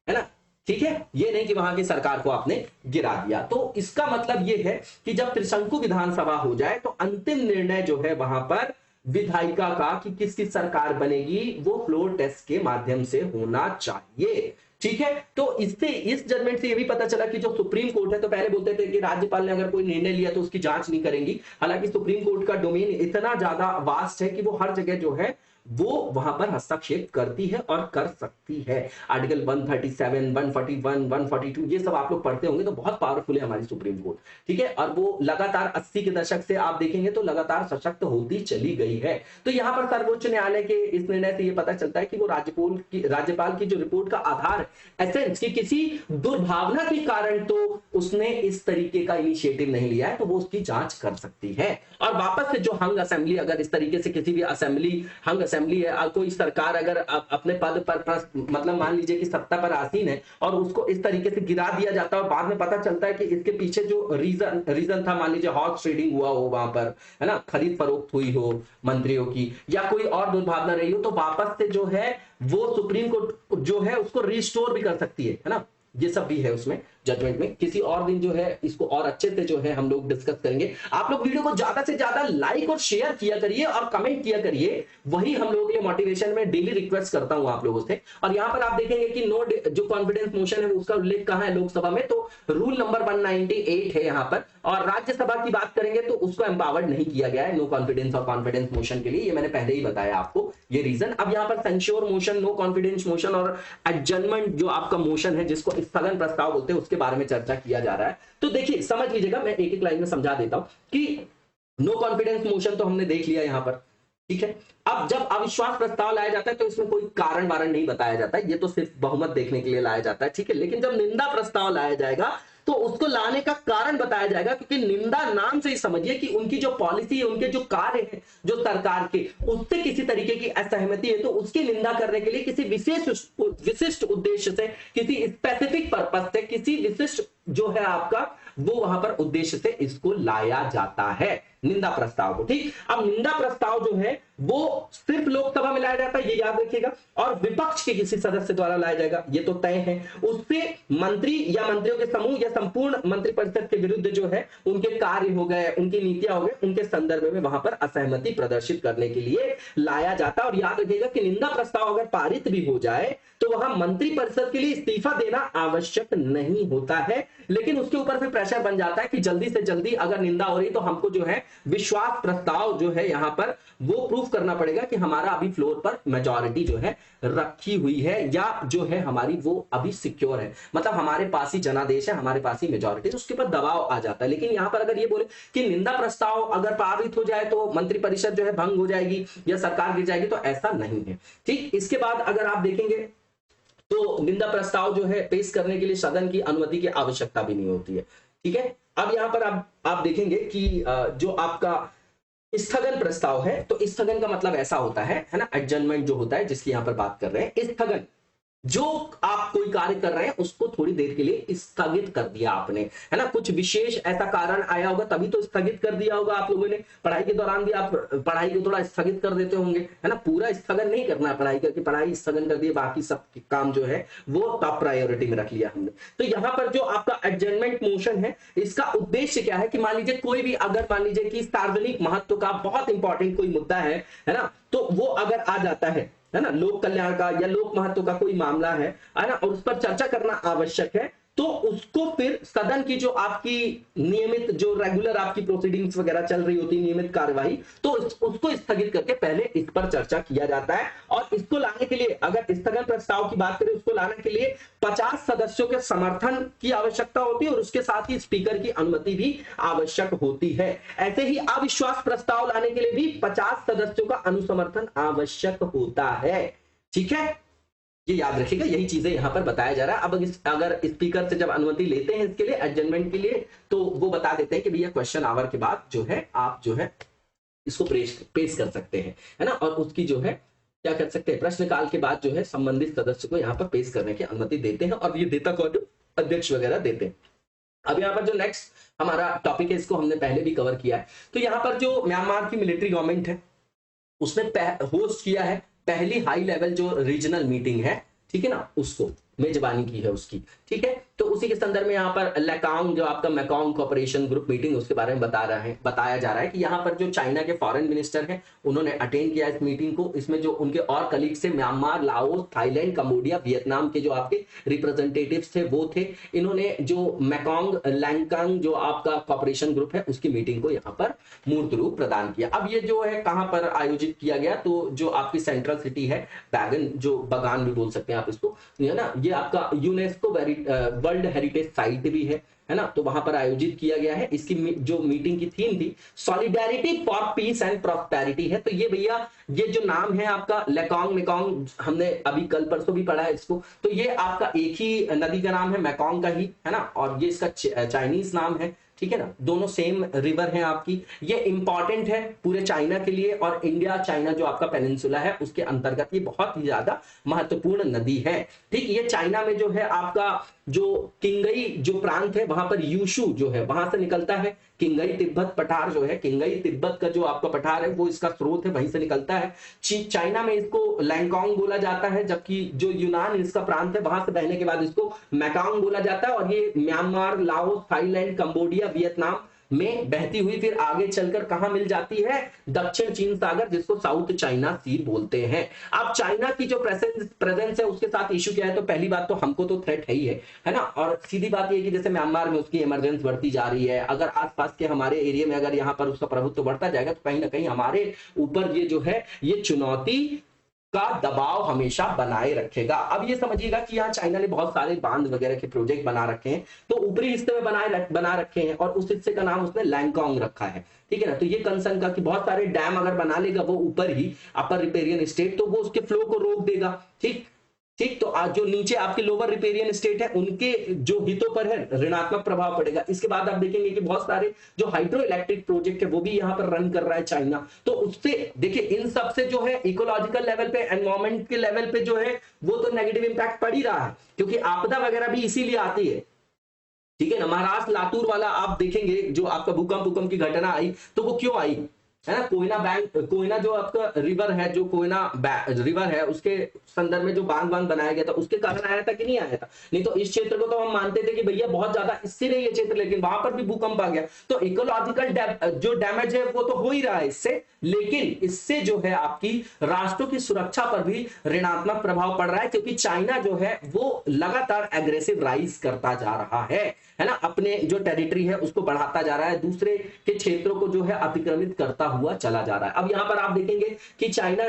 है ना, ठीक है। ये नहीं कि वहां की सरकार को आपने गिरा दिया। तो इसका मतलब ये है कि जब त्रिशंकु विधानसभा हो जाए तो अंतिम निर्णय जो है वहां पर विधायिका का कि किसकी सरकार बनेगी, वो फ्लोर टेस्ट के माध्यम से होना चाहिए, ठीक है। तो इससे, इस जजमेंट से ये भी पता चला कि जो सुप्रीम कोर्ट है, तो पहले बोलते थे कि राज्यपाल ने अगर कोई निर्णय लिया तो उसकी जांच नहीं करेंगी। हालांकि सुप्रीम कोर्ट का डोमेन इतना ज्यादा वास्ट है कि वो हर जगह जो है वो वहां पर हस्तक्षेप करती है और कर सकती है। आर्टिकल 137, 141, 142 ये सब आप लोग पढ़ते होंगे, तो बहुत पावरफुल है हमारी सुप्रीम कोर्ट, ठीक है। और वो लगातार 80 के दशक से आप देखेंगे तो लगातार सशक्त होती चली गई है। तो यहाँ पर सर्वोच्च न्यायालय के इस निर्णय से ये पता चलता है कि वो राज्यपाल की जो रिपोर्ट का आधार एसेंस की किसी दुर्भावना के कारण तो उसने इस तरीके का इनिशिएटिव नहीं लिया है, तो वो उसकी जांच कर सकती है। और वापस से जो हंग असेंबली, अगर इस तरीके से किसी भी असेंबली, हंग असेंबली है, कोई सरकार अगर अपने पद पर मतलब मान लीजिए कि सत्ता पर आसीन है और उसको इस तरीके से गिरा दिया जाता है और बाद में पता चलता है कि इसके पीछे जो रीजन था, मान लीजिए हॉर्स ट्रेडिंग हुआ हो वहां पर, है ना, खरीद फरोख्त हुई हो मंत्रियों की, या कोई और दुर्भावना रही हो, तो वापस से जो है वो सुप्रीम कोर्ट जो है उसको रिस्टोर भी कर सकती है ना, ये सब भी है उसमें जजमेंट में। किसी और दिन जो है इसको और अच्छे से जो है हम लोग डिस्कस करेंगे। आप लोग वीडियो को ज्यादा से ज्यादा लाइक और शेयर किया करिए और कमेंट किया करिए, वही हम लोगों के लिए मोटिवेशन में डेली रिक्वेस्ट करता हूं आप लोगों से। और यहां पर आप देखेंगे कि नो जो कॉन्फिडेंस मोशन है उसका उल्लेख कहां है लोकसभा में, तो रूल नंबर 198 है यहां पर। और राज्यसभा की बात करेंगे तो उसको एम्पावर्ड नहीं किया गया है नो कॉन्फिडेंस और कॉन्फिडेंस मोशन के लिए, ये मैंने पहले ही बताया आपको ये रीजन। अब यहां पर censure motion, no confidence motion और एडजर्नमेंट जो आपका मोशन है जिसको स्थगन प्रस्ताव बोलते हैं उसके बारे में चर्चा किया जा रहा है। तो देखिए समझ लीजिएगा, मैं एक एक लाइन में समझा देता हूं कि नो कॉन्फिडेंस मोशन तो हमने देख लिया यहां पर, ठीक है। अब जब अविश्वास प्रस्ताव लाया जाता है तो इसमें कोई कारण वारण नहीं बताया जाता है, ये तो सिर्फ बहुमत देखने के लिए लाया जाता है, ठीक है। लेकिन जब निंदा प्रस्ताव लाया जाएगा तो उसको लाने का कारण बताया जाएगा, क्योंकि निंदा नाम से ही समझिए कि उनकी जो पॉलिसी है, उनके जो कार्य है जो सरकार के, उससे किसी तरीके की असहमति है तो उसकी निंदा करने के लिए किसी विशिष्ट उद्देश्य से, किसी स्पेसिफिक पर्पस से, किसी विशिष्ट जो है आपका वो वहां पर उद्देश्य से इसको लाया जाता है निंदा प्रस्ताव को, ठीक। अब निंदा प्रस्ताव जो है वो सिर्फ लोकसभा में लाया जाता है, ये याद रखिएगा, और विपक्ष के किसी सदस्य द्वारा लाया जाएगा, ये तो तय है। उससे मंत्री या मंत्रियों के समूह या संपूर्ण मंत्रिपरिषद के विरुद्ध जो है उनके कार्य हो गए, उनकी नीतियां हो गए, उनके संदर्भ में वहां पर असहमति प्रदर्शित करने के लिए लाया जाता है। और याद रखिएगा कि निंदा प्रस्ताव अगर पारित भी हो जाए तो वहां मंत्रिपरिषद के लिए इस्तीफा देना आवश्यक नहीं होता है, लेकिन उसके ऊपर फिर प्रेशर बन जाता है कि जल्दी से जल्दी अगर निंदा हो रही तो हमको जो है विश्वास प्रस्ताव जो है यहां पर वो प्रूफ करना पड़ेगा कि हमारा अभी फ्लोर पर मेजॉरिटी जो है रखी हुई है, या जो है हमारी वो अभी सिक्योर है, मतलब हमारे पास ही जनादेश है, हमारे पास ही मेजॉरिटी, उसके ऊपर दबाव आ जाता है। लेकिन यहां पर अगर ये बोले कि निंदा प्रस्ताव अगर पारित हो जाए तो मंत्रिपरिषद जो है भंग हो जाएगी या सरकार गिर जाएगी, तो ऐसा नहीं है, ठीक। इसके बाद अगर आप देखेंगे तो निंदा प्रस्ताव जो है पेश करने के लिए सदन की अनुमति की आवश्यकता भी नहीं होती है, ठीक है। अब यहां पर आप देखेंगे कि जो आपका स्थगन प्रस्ताव है, तो स्थगन का मतलब ऐसा होता है ना, एडजर्नमेंट जो होता है जिसकी यहां पर बात कर रहे हैं, स्थगन जो आप कोई कार्य कर रहे हैं उसको थोड़ी देर के लिए स्थगित कर दिया आपने, है ना, कुछ विशेष ऐसा कारण आया होगा तभी तो स्थगित कर दिया होगा आप लोगों ने। पढ़ाई के दौरान भी आप पढ़ाई को थोड़ा स्थगित कर देते होंगे, है ना, पूरा स्थगन नहीं करना है पढ़ाई करके, पढ़ाई स्थगन कर दिए, बाकी सब काम जो है वो टॉप प्रायोरिटी में रख लिया हमने। तो यहाँ पर जो आपका एडजर्नमेंट मोशन है, इसका उद्देश्य क्या है कि मान लीजिए कोई भी अगर मान लीजिए कि सार्वजनिक महत्व का बहुत इंपॉर्टेंट कोई मुद्दा है ना, तो वो अगर आ जाता है ना, लोक कल्याण का या लोक महत्व का कोई मामला है ना, और उस पर चर्चा करना आवश्यक है, तो उसको फिर सदन की जो आपकी नियमित जो रेगुलर आपकी प्रोसीडिंग्स वगैरह चल रही होती है, नियमित कार्यवाही, तो उसको स्थगित करके पहले इस पर चर्चा किया जाता है। और इसको लाने के लिए, अगर स्थगन प्रस्ताव की बात करें, उसको लाने के लिए 50 सदस्यों के समर्थन की आवश्यकता होती है और उसके साथ ही स्पीकर की अनुमति भी आवश्यक होती है। ऐसे ही अविश्वास प्रस्ताव लाने के लिए भी 50 सदस्यों का अनुसमर्थन आवश्यक होता है, ठीक है। ये याद रखिएगा, यही चीजें यहां पर बताया जा रहा है। अब अगर स्पीकर से जब अनुमति लेते हैं इसके लिए एडजर्नमेंट के लिए, तो वो बता देते हैं कि भैया क्वेश्चन आवर के बाद जो है आप जो है इसको पेश कर सकते हैं, है ना, और उसकी जो है क्या कर सकते हैं, प्रश्नकाल के बाद जो है संबंधित सदस्य को यहाँ पर पेश करने की अनुमति देते हैं, और ये देता कौन, अध्यक्ष वगैरह देते हैं। अब यहाँ पर जो नेक्स्ट हमारा टॉपिक है, इसको हमने पहले भी कवर किया है। तो यहाँ पर जो म्यांमार की मिलिट्री गवर्नमेंट है उसने होस्ट किया है पहली हाई लेवल जो रीजनल मीटिंग है, ठीक है ना, उसको मेजबानी की है उसकी, ठीक है। तो उसी के संदर्भ में यहाँ पर लैकांग जो आपका मैकांग कोऑपरेशन ग्रुप मीटिंग, उसके बारे में बताया जा रहा है कि यहाँ पर जो चाइना के फॉरेन मिनिस्टर हैं उन्होंने अटेंड किया इस मीटिंग को। इसमें जो उनके और कलीग से Myanmar, Laos, Thailand, Cambodia, Vietnam के जो आपके रिप्रेजेंटेटिव्स थे वो थे। इन्होंने जो मैकांग लैंकांग जो आपका कोऑपरेशन ग्रुप है उसकी मीटिंग को यहाँ पर मूर्त रूप प्रदान किया। अब ये जो है कहाँ पर आयोजित किया गया, तो जो आपकी सेंट्रल सिटी है बैगन, जो बगान भी बोल सकते हैं आप इसको, है ना, ये आपका यूनेस्को वर्ल्ड हेरिटेज साइट भी है ना, तो वहां पर आयोजित किया गया है। इसकी जो मीटिंग की थीम थी solidarity for piece and prosperity है। तो ये भैया ये जो नाम है आपका लैकांग मैकांग, हमने अभी कल परसों भी पढ़ा है इसको, तो ये आपका एक ही नदी का नाम है, मैकांग का ही, है ना, और ये इसका चाइनीज नाम है, ठीक है ना, दोनों सेम रिवर है आपकी। ये इंपॉर्टेंट है पूरे चाइना के लिए, और इंडिया चाइना जो आपका पेनिनसुला है उसके अंतर्गत ये बहुत ही ज्यादा महत्वपूर्ण नदी है, ठीक। ये चाइना में जो है आपका जो किंगई जो प्रांत है वहां पर यूशु जो है वहां से निकलता है। किंगई तिब्बत पठार जो है, किंगई तिब्बत का जो आपका पठार है वो इसका स्रोत है, वहीं से निकलता है। चाइना में इसको लैंगकांग बोला जाता है, जबकि जो यूनान इसका प्रांत है वहां से बहने के बाद इसको मैकांग बोला जाता है। और ये Myanmar, Laos, Thailand, Cambodia, Vietnam में बहती हुई फिर आगे चलकर कहां मिल जाती है? दक्षिण चीन सागर, जिसको साउथ चाइना सी बोलते हैं। अब चाइना की जो प्रेजेंस है उसके साथ इशू क्या है? तो पहली बात तो हमको तो थ्रेट है ना। और सीधी बात ये कि जैसे म्यांमार में उसकी इमरजेंस बढ़ती जा रही है, अगर आसपास के हमारे एरिया में अगर यहाँ पर उसका प्रभुत्व बढ़ता जाएगा तो कहीं ना कहीं हमारे ऊपर ये जो है ये चुनौती का दबाव हमेशा बनाए रखेगा। अब ये समझिएगा कि यहाँ चाइना ने बहुत सारे बांध वगैरह के प्रोजेक्ट बना रखे हैं, तो ऊपरी हिस्से में बना रखे हैं और उस हिस्से का नाम उसने लैंगकांग रखा है, ठीक है ना। तो ये कंसर्न का कि बहुत सारे डैम अगर बना लेगा वो ऊपर ही अपर रिपेरियन स्टेट, तो वो उसके फ्लो को रोक देगा। ठीक, तो आज जो नीचे आपके लोअर रिपेरियन स्टेट है उनके जो हितों पर है ऋणात्मक प्रभाव पड़ेगा। इसके बाद आप देखेंगे कि बहुत सारे जो हाइड्रो इलेक्ट्रिक प्रोजेक्ट है वो भी यहाँ पर रन कर रहा है चाइना। तो उससे देखिए इन सब से जो है इकोलॉजिकल लेवल पे, एनवायरमेंट के लेवल पे जो है वो तो नेगेटिव इंपैक्ट पड़ ही रहा है, क्योंकि आपदा वगैरह भी इसीलिए आती है, ठीक है ना। महाराष्ट्र लातूर वाला आप देखेंगे जो आपका भूकंप की घटना आई, तो वो क्यों आई है ना? कोयना जो आपका रिवर है, जो कोयना रिवर है उसके संदर्भ में जो बांध बनाया गया था उसके कारण आया था कि नहीं आया था? नहीं तो इस क्षेत्र को तो हम मानते थे कि भैया बहुत ज्यादा इससे नहीं ये क्षेत्र, लेकिन वहां पर भी भूकंप आ गया। तो इकोलॉजिकल जो डैमेज है वो तो हो ही रहा है इससे, लेकिन इससे जो है आपकी राष्ट्रों की सुरक्षा पर भी ऋणात्मक प्रभाव पड़ रहा है, क्योंकि चाइना जो है वो लगातार एग्रेसिव राइज करता जा रहा है ना। अपने जो टेरिटरी है उसको बढ़ाता जा रहा है, दूसरे के क्षेत्रों को जो है अतिक्रमित करता हुआ चला जा रहा है। अब यहां पर आप देखेंगे कि चाइना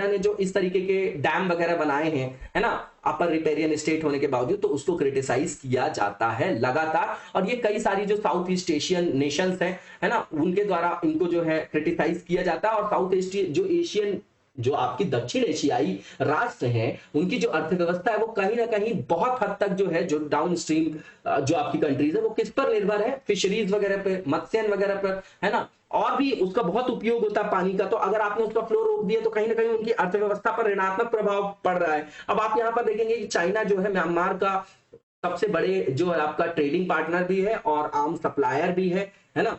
ने जो इस तरीके के डैम वगैरह बनाए हैं, है ना, अपर रिपेरियन स्टेट होने के बावजूद, तो उसको क्रिटिसाइज किया जाता है लगातार। और ये कई सारी जो साउथ ईस्ट एशियन नेशंस हैं, है ना, उनके द्वारा इनको जो है क्रिटिसाइज किया जाता है। और साउथ ईस्ट जो एशियन जो आपकी दक्षिण एशियाई राष्ट्र हैं उनकी जो अर्थव्यवस्था है वो कहीं ना कहीं बहुत हद तक जो है, जो डाउन स्ट्रीम जो आपकी कंट्रीज है वो किस पर निर्भर है? फिशरीज वगैरह पे, मत्स्यन वगैरह पर, है ना। और भी उसका बहुत उपयोग होता है पानी का, तो अगर आपने उसका फ्लो रोक दिया तो कहीं ना कहीं उनकी अर्थव्यवस्था पर ऋणात्मक प्रभाव पड़ रहा है। अब आप यहाँ पर देखेंगे कि चाइना जो है म्यांमार का सबसे बड़े जो है आपका ट्रेडिंग पार्टनर भी है और आर्म सप्लायर भी है ना,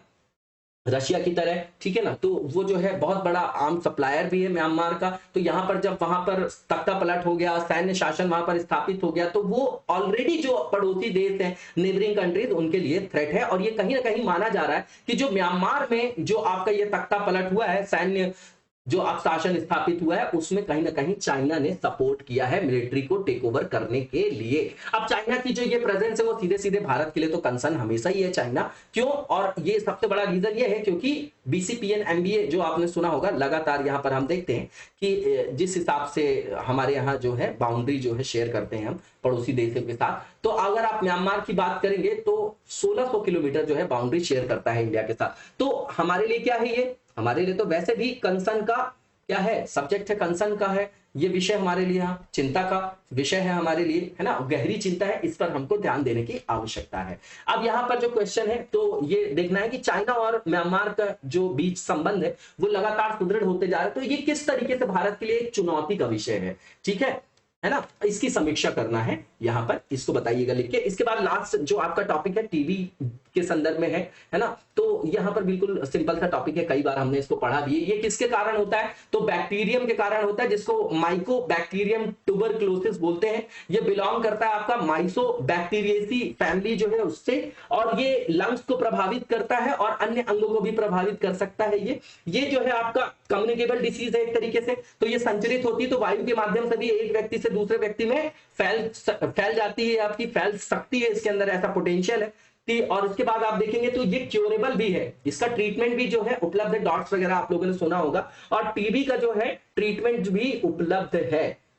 रशिया की तरह, ठीक है ना। तो वो जो है बहुत बड़ा आर्म सप्लायर भी है म्यांमार का। तो यहाँ पर जब वहां पर तख्ता पलट हो गया, सैन्य शासन वहां पर स्थापित हो गया, तो वो ऑलरेडी जो पड़ोसी देश हैं, नेबरिंग कंट्रीज, उनके लिए थ्रेट है। और ये कहीं ना कहीं माना जा रहा है कि जो म्यांमार में जो आपका ये तख्ता पलट हुआ है, सैन्य जो अब शासन स्थापित हुआ है, उसमें कहीं ना कहीं चाइना ने सपोर्ट किया है मिलिट्री को टेक ओवर करने के लिए। अब चाइना की जो ये प्रेजेंस है वो सीधे सीधे भारत के लिए तो कंसर्न हमेशा ही है चाइना। क्यों? और ये सबसे बड़ा रीजन ये है क्योंकि बीसीपीएन एमबीए जो आपने सुना होगा, लगातार यहाँ पर हम देखते हैं कि जिस हिसाब से हमारे यहाँ जो है बाउंड्री जो है शेयर करते हैं हम पड़ोसी देशों के साथ, तो अगर आप म्यांमार की बात करेंगे तो 1600 किलोमीटर जो है बाउंड्री शेयर करता है इंडिया के साथ। तो हमारे लिए क्या है ये? हमारे लिए तो वैसे भी कंसर्न का क्या है, सब्जेक्ट है, कंसर्न का है ये विषय, हमारे लिए यहाँ चिंता का विषय है हमारे लिए, है ना, गहरी चिंता है, इस पर हमको ध्यान देने की आवश्यकता है। अब यहाँ पर जो क्वेश्चन है तो ये देखना है कि चाइना और म्यांमार का जो बीच संबंध है वो लगातार सुदृढ़ होते जा रहा है, तो ये किस तरीके से भारत के लिए एक चुनौती का विषय है, ठीक है ना। इसकी समीक्षा करना है यहाँ पर, इसको बताइएगा लिख के। इसके बाद लास्ट जो आपका टॉपिक है टीबी के संदर्भ में है ना, तो यहाँ पर बिल्कुल सिंपल सा टॉपिक है, कई बार हमने इसको पढ़ा भी है। ये किसके कारण होता है? तो बैक्टीरियम के कारण होता है, जिसको माइकोबैक्टीरियम ट्यूबरक्लोसिस बोलते हैं। ये बिलोंग करता है आपका माइसोबैक्टीरियेसी फैमिली जो है उससे, और ये लंग्स को प्रभावित करता है और अन्य अंगों को भी प्रभावित कर सकता है। ये जो है आपका कम्युनिकेबल डिसीज है एक तरीके से। तो ये संचरित होती है, तो वायु के माध्यम से भी एक व्यक्ति से दूसरे व्यक्ति में फैल जाती है, आपकी फैल सकती है, इसके अंदर ऐसा पोटेंशियल है। और इसके बाद आप देखेंगे तो ये क्योरेबल भी है, इसका ट्रीटमेंट भी जो है उपलब्ध है, डॉट्स वगैरह आप लोगों ने सुना होगा। और टीबी का जो है ट्रीटमेंट भी उपलब्ध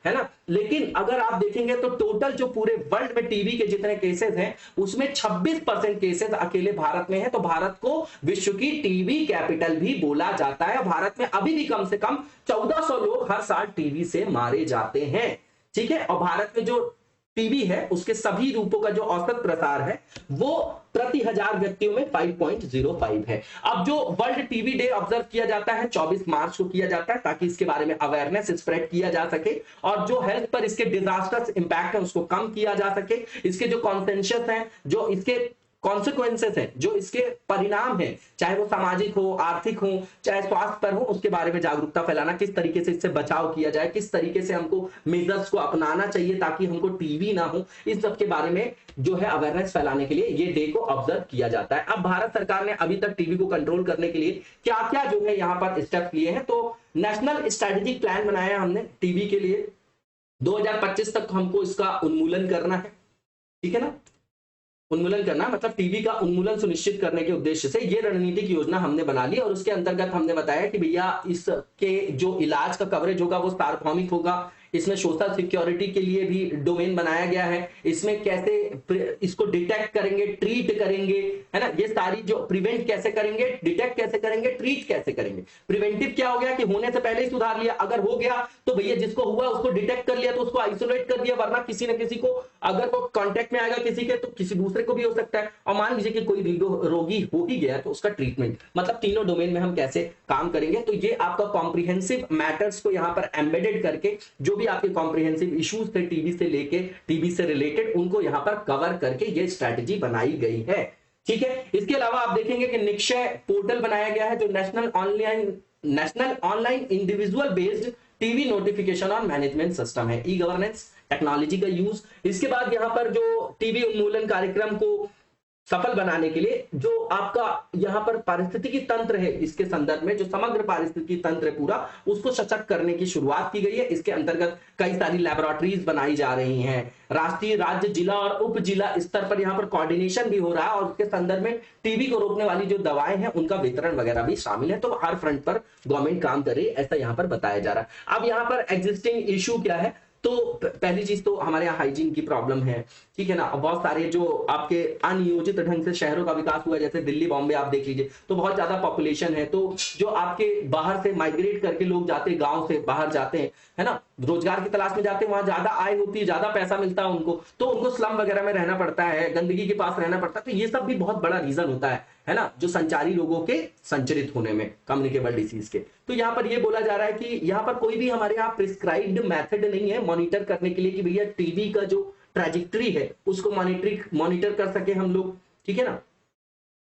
है ना। लेकिन अगर आप देखेंगे तो टोटल जो पूरे वर्ल्ड में टीबी के जितने केसेस हैं उसमें 26% केसेस अकेले भारत में है। तो भारत को विश्व की टीबी कैपिटल भी बोला जाता है। भारत में अभी भी कम से कम 1400 लोग हर साल टीबी से मारे जाते हैं, ठीक है। और भारत में जो टीबी है उसके सभी रूपों का जो औसत प्रसार है वो प्रति 1000 व्यक्तियों में 5.05 है। अब जो वर्ल्ड टीबी डे ऑब्जर्व किया जाता है 24 मार्च को किया जाता है ताकि इसके बारे में अवेयरनेस स्प्रेड किया जा सके और जो हेल्थ पर इसके डिजास्टर्स इंपैक्ट है उसको कम किया जा सके। इसके जो कॉन्सेंशस हैं, जो इसके कॉन्सिक्वेंसेस हैं, जो इसके परिणाम हैं, चाहे वो सामाजिक हो, आर्थिक हो, चाहे स्वास्थ्य पर हो, उसके बारे में जागरूकता फैलाना, किस तरीके से इससे बचाव किया जाए, किस तरीके से हमको मेजर्स को अपनाना चाहिए ताकि हमको टीबी ना हो, इस सब के बारे में जो है अवेयरनेस फैलाने के लिए ये डे को ऑब्जर्व किया जाता है। अब भारत सरकार ने अभी तक टीबी को कंट्रोल करने के लिए क्या क्या जो है यहाँ पर स्टेप लिए हैं, तो नेशनल स्ट्रेटेजिक प्लान बनाया हमने टीबी के लिए, 2025 तक हमको इसका उन्मूलन करना है, ठीक है ना, उन्मूलन करना मतलब टीबी का उन्मूलन सुनिश्चित करने के उद्देश्य से ये रणनीतिक योजना हमने बना ली और उसके अंतर्गत हमने बताया कि भैया इसके जो इलाज का कवरेज होगा वो सार्वभौमिक होगा, इसमें सोशल सिक्योरिटी के लिए भी डोमेन बनाया गया है, इसमें कैसे इसको डिटेक्ट करेंगे, ट्रीट करेंगे, है ना, ये सारी जो प्रिवेंट कैसे करेंगे, डिटेक्ट कैसे करेंगे, ट्रीट कैसे करेंगे। प्रिवेंटिव क्या हो गया कि होने से पहले ही सुधार लिया, अगर हो गया तो भैया जिसको हुआ उसको डिटेक्ट कर लिया तो उसको आइसोलेट कर दिया, वरना किसी न किसी को अगर वो कॉन्टेक्ट में आएगा किसी के तो किसी दूसरे को भी हो सकता है। और मान लीजिए कि कोई रोगी हो ही गया तो उसका ट्रीटमेंट, मतलब तीनों डोमेन में हम कैसे काम करेंगे। तो ये आपका कॉम्प्रिहेंसिव मैटर्स को यहाँ पर एम्बेडेड करके जो भी आपके कॉम्प्रिहेंसिव इश्यूज थे टीबी से लेके टीबी से रिलेटेड उनको यहां पर कवर करके ये स्ट्रैटेजी बनाई गई है, ठीक है। इसके अलावा आप देखेंगे कि निक्षय पोर्टल बनाया गया है जो national online individual based TB notification और मैनेजमेंट सिस्टम है, ई गवर्नेंस टेक्नोलॉजी का यूज। इसके बाद यहां पर जो टीबी उन्मूलन कार्यक्रम को सफल बनाने के लिए जो आपका यहां पर पारिस्थितिकी तंत्र है, इसके संदर्भ में जो समग्र पारिस्थितिकी तंत्र है पूरा उसको सशक्त करने की शुरुआत की गई है। इसके अंतर्गत कई सारी लैबोरेटरीज बनाई जा रही हैं, राष्ट्रीय, राज्य, जिला और उप जिला स्तर पर यहां पर कोऑर्डिनेशन भी हो रहा है और उसके संदर्भ में टीबी को रोकने वाली जो दवाएं हैं उनका वितरण वगैरह भी शामिल है। तो हर फ्रंट पर गवर्नमेंट काम कर रही है, ऐसा यहां पर बताया जा रहा है। अब यहां पर एग्जिस्टिंग इश्यू क्या है, तो पहली चीज तो हमारे यहाँ हाइजीन की प्रॉब्लम है, ठीक है ना। बहुत सारे जो आपके अनियोजित ढंग से शहरों का विकास हुआ है, जैसे दिल्ली, बॉम्बे आप देख लीजिए, तो बहुत ज्यादा पॉपुलेशन है, तो जो आपके बाहर से माइग्रेट करके लोग जाते हैं, गांव से बाहर जाते हैं, है ना, रोजगार की तलाश में जाते हैं, वहां ज्यादा आय होती है, ज्यादा पैसा मिलता है उनको, तो उनको स्लम वगैरह में रहना पड़ता है, गंदगी के पास रहना पड़ता है। तो ये सब भी बहुत बड़ा रीजन होता है ना, जो संचारी लोगों के संचरित होने में, कम्युनिकेबल डिसीज के। तो यहाँ पर ये बोला जा रहा है कि यहाँ पर कोई भी हमारे यहाँ प्रिस्क्राइब्ड मेथड नहीं है मॉनिटर करने के लिए कि भैया टीबी का जो ट्रैजेक्टरी है उसको मॉनिटर कर सके हम लोग, ठीक है ना।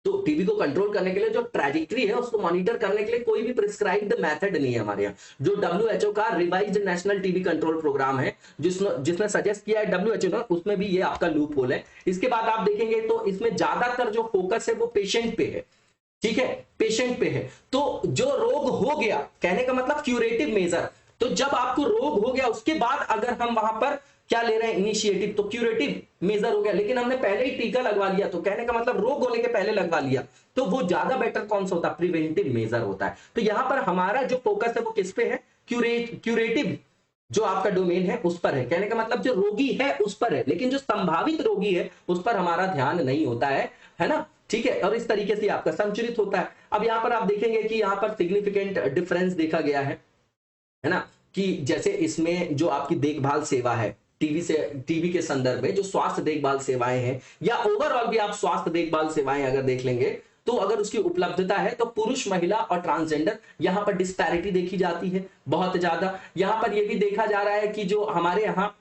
तो टीबी को कंट्रोल करने के लिए जो ट्रैजेक्टरी है उसको मॉनिटर करने के लिए कोई भी प्रिस्क्राइब्ड मेथड नहीं है हमारे यहाँ। जो WHO का revised national TB control programme है जिसने सजेस्ट किया है WHO ने, उसमें भी ये आपका लूप होल है। इसके बाद आप देखेंगे तो इसमें ज्यादातर जो फोकस है वो पेशेंट पे है, ठीक है, पेशेंट पे है। तो जो रोग हो गया, कहने का मतलब क्यूरेटिव मेजर, तो जब आपको रोग हो गया उसके बाद अगर हम वहां पर क्या ले रहे हैं इनिशिएटिव, तो क्यूरेटिव मेजर हो गया। लेकिन हमने पहले ही टीका लगवा लिया, तो कहने का मतलब रोग होने के पहले लगवा लिया, तो वो ज्यादा बेटर कौन सा होता है, प्रिवेंटिव मेजर होता है। तो यहां पर हमारा जो फोकस है वो किस पे है, क्यूरेटिव जो आपका डोमेन है उस पर है। कहने का मतलब जो रोगी है उस पर है, लेकिन जो संभावित रोगी है उस पर हमारा ध्यान नहीं होता है ना, ठीक है। और इस तरीके से आपका संचरित होता है। अब यहां पर आप देखेंगे कि यहां पर सिग्निफिकेंट डिफरेंस देखा गया है ना, कि जैसे इसमें जो आपकी देखभाल सेवा है टीबी के संदर्भ में जो स्वास्थ्य देखभाल सेवाएं हैं, या ओवरऑल भी आप स्वास्थ्य देखभाल सेवाएं अगर देख लेंगे तो अगर उसकी उपलब्धता है तो पुरुष, महिला और ट्रांसजेंडर यहां पर डिस्पैरिटी देखी जाती है बहुत ज्यादा। यहां पर यह भी देखा जा रहा है कि जो हमारे यहाँ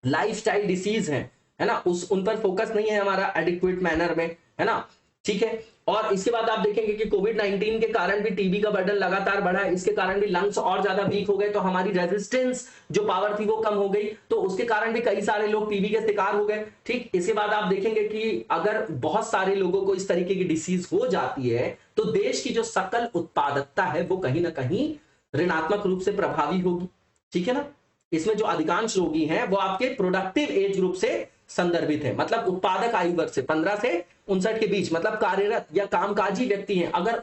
लाइफस्टाइल डिसीज है ना, उन पर फोकस नहीं है हमारा एडिक्वेट मैनर में, है ना, ठीक है। और इसके बाद आप देखेंगे कि कोविड-19 के कारण भी टीबी का बर्डन लगातार बढ़ा है, इसके कारण भी लंग्स और ज्यादा वीक हो गए, तो हमारी रेजिस्टेंस जो पावर थी वो कम हो गई, तो उसके कारण भी कई सारे लोग टीबी के शिकार हो गए, ठीक। इसके बाद आप देखेंगे कि अगर बहुत सारे लोगों को इस तरीके की डिसीज हो जाती है तो देश की जो सकल उत्पादकता है वो कहीं ना कहीं ऋणात्मक रूप से प्रभावी होगी, ठीक है ना। इसमें जो अधिकांश रोगी हैं वो आपके प्रोडक्टिव एज ग्रुप से संदर्भित है, मतलब उत्पादक आयु वर्ग से 15 से 59 के बीच, मतलब कार्यरत या कामकाजी व्यक्ति हैं, अगर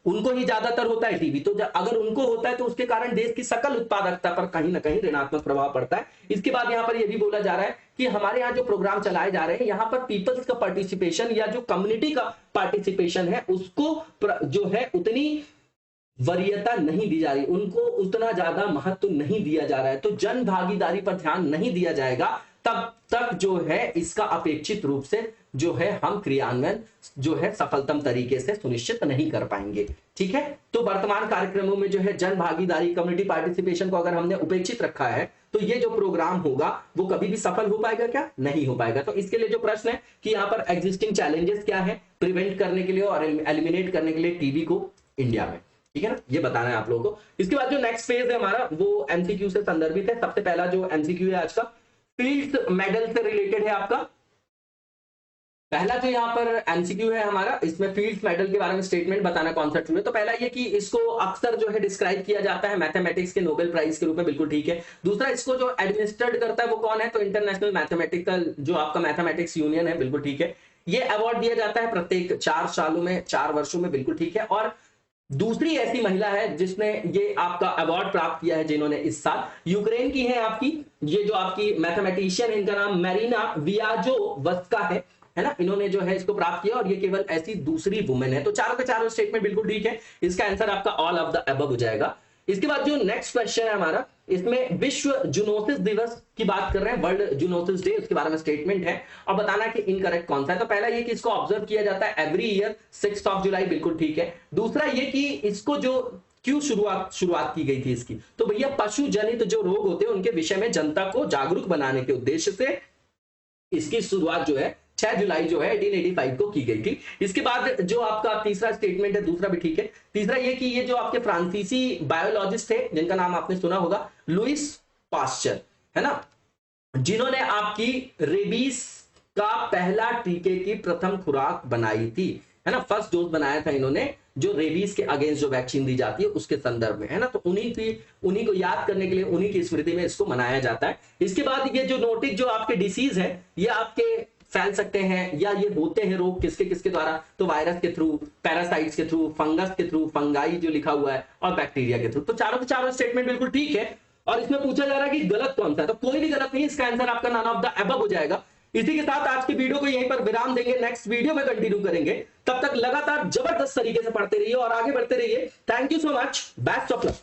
उनको ही ज्यादातर होता है टीबी, तो अगर उनको होता है तो उसके कारण देश की सकल उत्पादकता पर कहीं ना कहीं ऋणात्मक प्रभाव पड़ता है। इसके बाद यहाँ पर यह भी बोला जा रहा है कि हमारे यहाँ जो प्रोग्राम चलाए जा रहे हैं यहाँ पर पीपल्स का पार्टिसिपेशन या जो कम्युनिटी का पार्टिसिपेशन है उसको जो है उतनी वरीयता नहीं दी जा रही, उनको उतना ज्यादा महत्व नहीं दिया जा रहा है। तो जन भागीदारी पर ध्यान नहीं दिया जाएगा तब तक जो है इसका अपेक्षित रूप से जो है हम क्रियान्वयन जो है सफलतम तरीके से सुनिश्चित नहीं कर पाएंगे। ठीक है, तो वर्तमान कार्यक्रमों में जो है जन भागीदारी, कम्युनिटी पार्टिसिपेशन को अगर हमने उपेक्षित रखा है तो ये जो प्रोग्राम होगा वो कभी भी सफल हो पाएगा क्या? नहीं हो पाएगा। तो इसके लिए जो प्रश्न है कि यहाँ पर एग्जिस्टिंग चैलेंजेस क्या है प्रिवेंट करने के लिए और एलिमिनेट करने के लिए टीबी को इंडिया में, ठीक है ना, ये बताना है आप लोगों को। इसके बाद जो नेक्स्ट फेज है हमारा वो एमसीक्यू से संदर्भित है। सबसे पहला जो एमसीक्यू है आज का फील्ड मेडल से रिलेटेड है आपका। पहला जो यहाँ पर एमसीक्यू है हमारा, इसमें फील्ड्स मेडल के बारे में स्टेटमेंट बताना कौन सा ट्रू है। तो पहला ये कि इसको अक्सर जो है डिस्क्राइब किया जाता है मैथमेटिक्स के नोबेल प्राइज के रूप में, बिल्कुल ठीक है। दूसरा, इसको जो एडमिनिस्ट्रेट करता है वो कौन है, तो इंटरनेशनल मैथमेटिकल जो आपका मैथमेटिक्स यूनियन है, बिल्कुल ठीक है। ये अवार्ड दिया जाता है प्रत्येक 4 सालों में, 4 वर्षों में, बिल्कुल ठीक है। और दूसरी ऐसी महिला है जिसने ये आपका अवार्ड प्राप्त किया है, जिन्होंने इस साल, यूक्रेन की है आपकी, ये जो आपकी मैथमेटिशियन, इनका नाम मैरिना वियाजोवस्का है ना, इन्होंने जो है इसको प्राप्त किया और ये केवल ऐसी दूसरी वुमेन है। तो चारों के चारों स्टेटमेंट बिल्कुल ठीक है, इसका आंसर आपका ऑल ऑफ द अबव हो जाएगा। इसके बाद जो नेक्स्ट क्वेश्चन है हमारा, इसमें विश्व जूनोसिस दिवस की बात कर रहे हैं, वर्ल्ड जूनोसिस डे, उसके बारे में स्टेटमेंट है और बताना कि इनकरेक्ट कौन सा है। तो पहला ये कि इसको ऑब्जर्व किया जाता है एवरी ईयर 6 जुलाई, बिल्कुल ठीक है। दूसरा ये कि इसको जो क्यों शुरुआत की गई थी इसकी, तो भैया पशु जनित जो रोग होते हैं उनके विषय में जनता को जागरूक बनाने के उद्देश्य से इसकी शुरुआत जो है 6 जुलाई जो है 1885 को की गई थी। इसके बाद जो आपका तीसरा स्टेटमेंट है, दूसरा भी ठीक है। तीसरा ये कि ये जो आपके फ्रांसीसी बायोलॉजिस्ट थे जिनका नाम आपने सुना होगा, लुइस पास्चर, है ना, जिन्होंने आपकी रेबीज का पहला टीके की प्रथम खुराक बनाई थी, है ना, फर्स्ट डोज बनाया था इन्होंने, जो रेबीज के अगेंस्ट जो वैक्सीन दी जाती है उसके संदर्भ में, है ना। तो उन्हीं को याद करने के लिए, उन्हीं की स्मृति में इसको मनाया जाता है। इसके बाद ये जो नोटिक जो आपके डिसीज है, ये आपके फैल सकते हैं या ये होते हैं रोग किसके किसके द्वारा, तो वायरस के थ्रू, पैरासाइट्स के थ्रू, फंगस के थ्रू, फंगाई जो लिखा हुआ है, और बैक्टीरिया के थ्रू। तो चारों के चारों स्टेटमेंट बिल्कुल ठीक है। और इसमें पूछा जा रहा है कि गलत कौन सा है, तो कोई भी गलत नहीं, इसका आंसर आपका नन ऑफ द अबव हो जाएगा। इसी के साथ आज की वीडियो को यहीं पर विराम देंगे, नेक्स्ट वीडियो में कंटिन्यू करेंगे। तब तक लगातार जबरदस्त तरीके से पढ़ते रहिए और आगे बढ़ते रहिए। Thank you so much, best of luck.